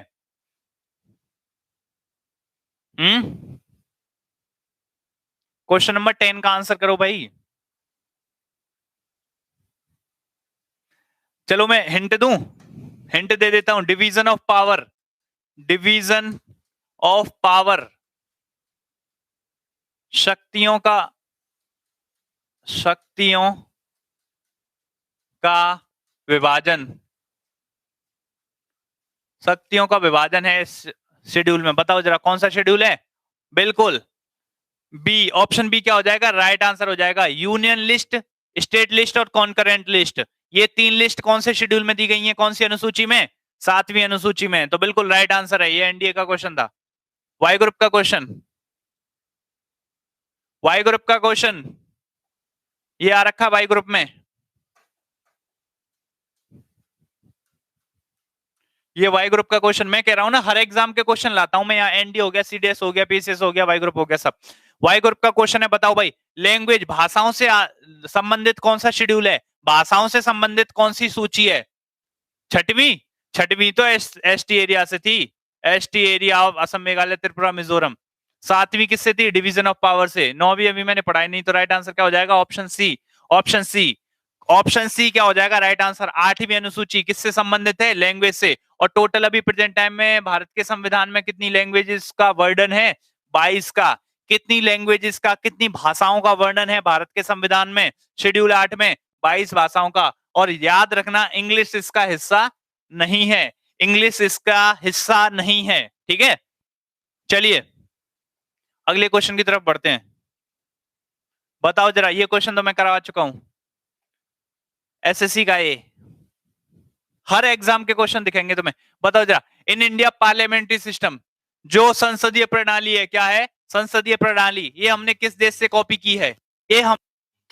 क्वेश्चन नंबर 10 का आंसर करो भाई। चलो मैं हिंट दूं, हिंट दे देता हूं। Division of power, division of power, शक्तियों का, शक्तियों का विभाजन, शक्तियों का विभाजन है इस शेड्यूल में। बताओ जरा कौन सा शेड्यूल है? बिल्कुल बी, ऑप्शन बी क्या हो जाएगा, राइट आंसर हो जाएगा। यूनियन लिस्ट, स्टेट लिस्ट और कॉन्करेंट लिस्ट, ये 3 लिस्ट कौन से शेड्यूल में दी गई है, कौन सी अनुसूची में? 7वीं अनुसूची में। तो बिल्कुल राइट आंसर है, ये एनडीए का क्वेश्चन था, वाई ग्रुप का क्वेश्चन, वाई ग्रुप का क्वेश्चन ये आ रखा वाई ग्रुप में। ये वाई ग्रुप का क्वेश्चन, मैं कह रहा हूं ना हर एग्जाम के क्वेश्चन लाता हूं मैं यहाँ। एनडी हो गया, सीडीएस हो गया, पीसीएस हो गया, वाई ग्रुप हो गया, सब वाई ग्रुप का क्वेश्चन है। बताओ भाई, लैंग्वेज, भाषाओं से संबंधित कौन सा शेड्यूल है, भाषाओं से संबंधित कौन सी सूची है? छठवीं, छठवीं तो एस टी एरिया से थी, S T area of Assam, Meghalaya, Tripura, Mizoram. 7वीं किससे थी? डिवीजन ऑफ पावर से। 9वीं अभी मैंने पढ़ाई नहीं, तो राइट आंसर क्या हो जाएगा? Option C, option C, option C क्या हो जाएगा राइट आंसर। 8वीं अनुसूची किससे संबंधित है? लैंग्वेज से। और टोटल अभी प्रेजेंट टाइम में भारत के संविधान में कितनी लैंग्वेजेस का वर्णन है? 22 का। कितनी लैंग्वेजेस का, कितनी भाषाओं का वर्णन है भारत के संविधान में? शेड्यूल 8 में 22 भाषाओं का। और याद रखना, इंग्लिश इसका हिस्सा नहीं है, इंग्लिश इसका हिस्सा नहीं है, ठीक है। चलिए अगले क्वेश्चन की तरफ बढ़ते हैं। बताओ जरा, ये क्वेश्चन तो मैं करवा चुका हूं, एसएससी का। ये हर एग्जाम के क्वेश्चन दिखेंगे तुम्हें। बताओ जरा, इन इंडिया पार्लियामेंट्री सिस्टम, जो संसदीय प्रणाली है, क्या है? संसदीय प्रणाली। ये हमने किस देश से कॉपी की है? ये हम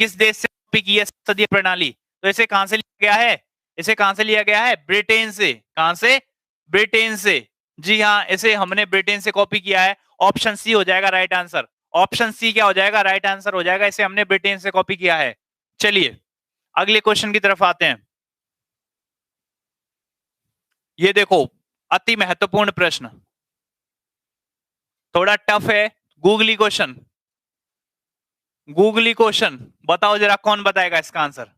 किस देश से कॉपी की है संसदीय प्रणाली? तो इसे कहां से लिया गया है? इसे कहां से लिया गया है? ब्रिटेन से। कहां से? ब्रिटेन से। जी हाँ, इसे हमने ब्रिटेन से कॉपी किया है। ऑप्शन सी हो जाएगा राइट आंसर। ऑप्शन सी क्या हो जाएगा? राइट आंसर हो जाएगा, इसे हमने ब्रिटेन से कॉपी किया है। चलिए अगले क्वेश्चन की तरफ आते हैं। ये देखो, अति महत्वपूर्ण प्रश्न, थोड़ा टफ है, गूगली क्वेश्चन, गूगली क्वेश्चन। बताओ जरा कौन बताएगा इसका आंसर?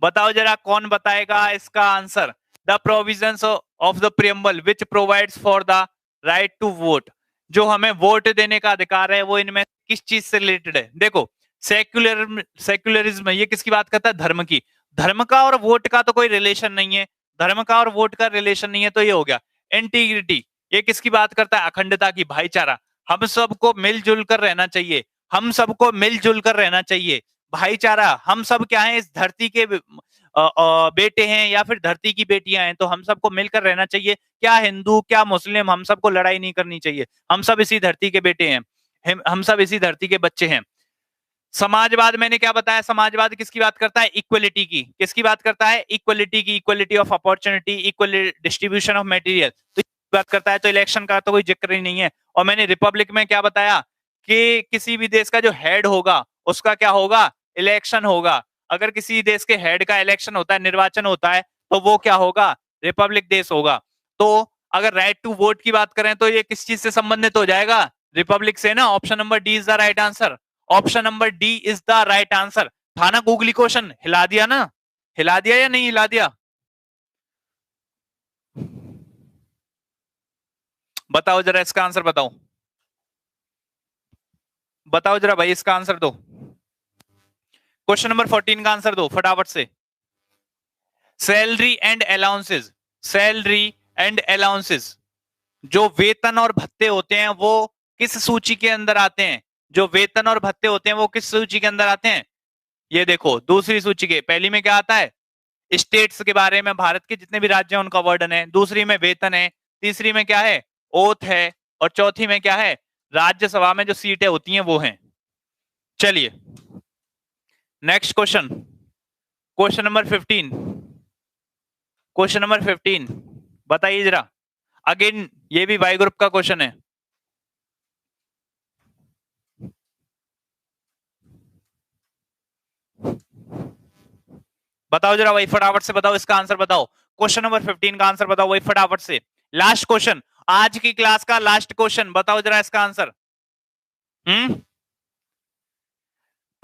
बताओ जरा कौन बताएगा इसका answer? The provisions of the preamble which provides for the right to vote, जो हमें वोट देने का अधिकार है, वो इनमें किस चीज से रिलेटेड है? देखो, सेक्युलरिज्म, ये किसकी बात करता है? धर्म की। धर्म का और वोट का तो कोई रिलेशन नहीं है, धर्म का और वोट का रिलेशन नहीं है, तो ये हो गया। इंटीग्रिटी, ये किसकी बात करता है? अखंडता की। भाईचारा, हम सबको मिलजुल कर रहना चाहिए, हम सबको मिलजुल कर रहना चाहिए। भाईचारा, हम सब क्या है, इस धरती के बेटे हैं या फिर धरती की बेटियां हैं, तो हम सबको मिलकर रहना चाहिए। क्या हिंदू, क्या मुस्लिम, हम सबको लड़ाई नहीं करनी चाहिए, हम सब इसी धरती के बेटे हैं, हम सब इसी धरती के बच्चे हैं। समाजवाद, मैंने क्या बताया? समाजवाद किसकी बात करता है? इक्वलिटी की। किसकी बात करता है? इक्वलिटी की। Equality of opportunity, equal distribution of material, तो बात करता है। तो इलेक्शन का तो कोई जिक्र ही नहीं है। और मैंने रिपब्लिक में क्या बताया कि किसी भी देश का जो हेड होगा उसका क्या होगा? इलेक्शन होगा। अगर किसी देश के हेड का इलेक्शन होता है, निर्वाचन होता है, तो वो क्या होगा? रिपब्लिक देश होगा। तो अगर राइट टू वोट की बात करें तो ये किस चीज से संबंधित हो जाएगा? रिपब्लिक से ना। Option number D is the right answer. Option number D is the right answer. था ना गूगली क्वेश्चन? हिला दिया ना? हिला दिया या नहीं हिला दिया? बताओ जरा इसका आंसर बताओ। बताओ जरा भाई इसका आंसर दो। क्वेश्चन नंबर 14 का आंसर दो फटाफट से। Salary and allowances. Salary and allowances, जो वेतन और भत्ते होते हैं वो किस सूची के अंदर आते हैं? जो वेतन और भत्ते होते हैं वो किस सूची के अंदर आते हैं? ये देखो दूसरी सूची के पहली में क्या आता है? स्टेट्स के बारे में, भारत के जितने भी राज्य हैं उनका वर्णन है। दूसरी में वेतन है। तीसरी में क्या है? ओथ है। और चौथी में क्या है? राज्यसभा में जो सीटें होती हैं वो हैं। चलिए next question. Question number 15। Question number 15 बताइए जरा। अगेन ये भी वाई ग्रुप का क्वेश्चन है। बताओ जरा वही फटाफट से बताओ इसका आंसर बताओ। क्वेश्चन नंबर 15 का आंसर बताओ वही फटाफट से। लास्ट क्वेश्चन, आज की क्लास का लास्ट क्वेश्चन। बताओ जरा इसका आंसर।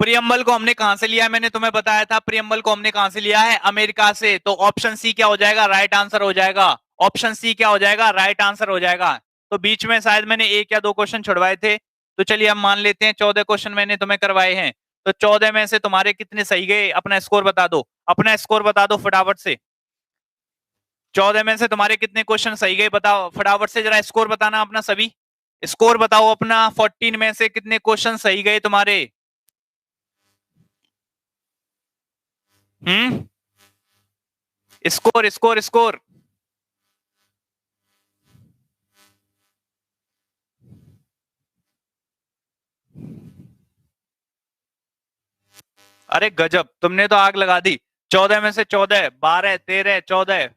प्रियम्बल को हमने कहां से लिया है? मैंने तुम्हें बताया था प्रियम्बल को हमने कहां से लिया है? अमेरिका से। तो ऑप्शन सी क्या हो जाएगा? राइट आंसर हो जाएगा। ऑप्शन सी क्या हो जाएगा? राइट आंसर हो जाएगा। तो बीच में शायद मैंने 1 या 2 क्वेश्चन छुड़वाए थे, तो चलिए हम मान लेते हैं 14 क्वेश्चन मैंने तुम्हें करवाए हैं। तो 14 में से तुम्हारे कितने सही गए? अपना स्कोर बता दो। अपना स्कोर बता दो फटाफट से। 14 में से तुम्हारे कितने क्वेश्चन सही गए बताओ फटाफट से। जरा स्कोर बताना अपना सभी। स्कोर बताओ अपना। 14 में से कितने क्वेश्चन सही गए तुम्हारे? Score score score. अरे गजब, तुमने तो आग लगा दी। 14 में से 14, 12, 13, 14,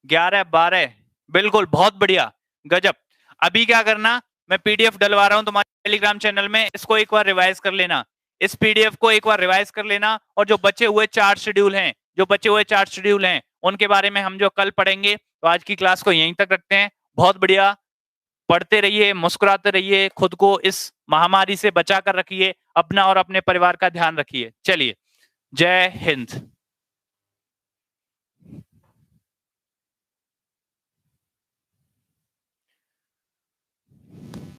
11, 12। बिल्कुल बहुत बढ़िया, गजब। अभी क्या करना, मैं पीडीएफ डलवा रहा हूं तुम्हारे टेलीग्राम चैनल में, इसको एक बार रिवाइज कर लेना। इस पीडीएफ को एक बार रिवाइज कर लेना। और जो बचे हुए 4 शेड्यूल हैं, जो बचे हुए 4 शेड्यूल हैं उनके बारे में हम जो कल पढ़ेंगे। तो आज की क्लास को यहीं तक रखते हैं। बहुत बढ़िया, पढ़ते रहिए, मुस्कुराते रहिए, खुद को इस महामारी से बचा कर रखिए, अपना और अपने परिवार का ध्यान रखिए। चलिए, जय हिंद।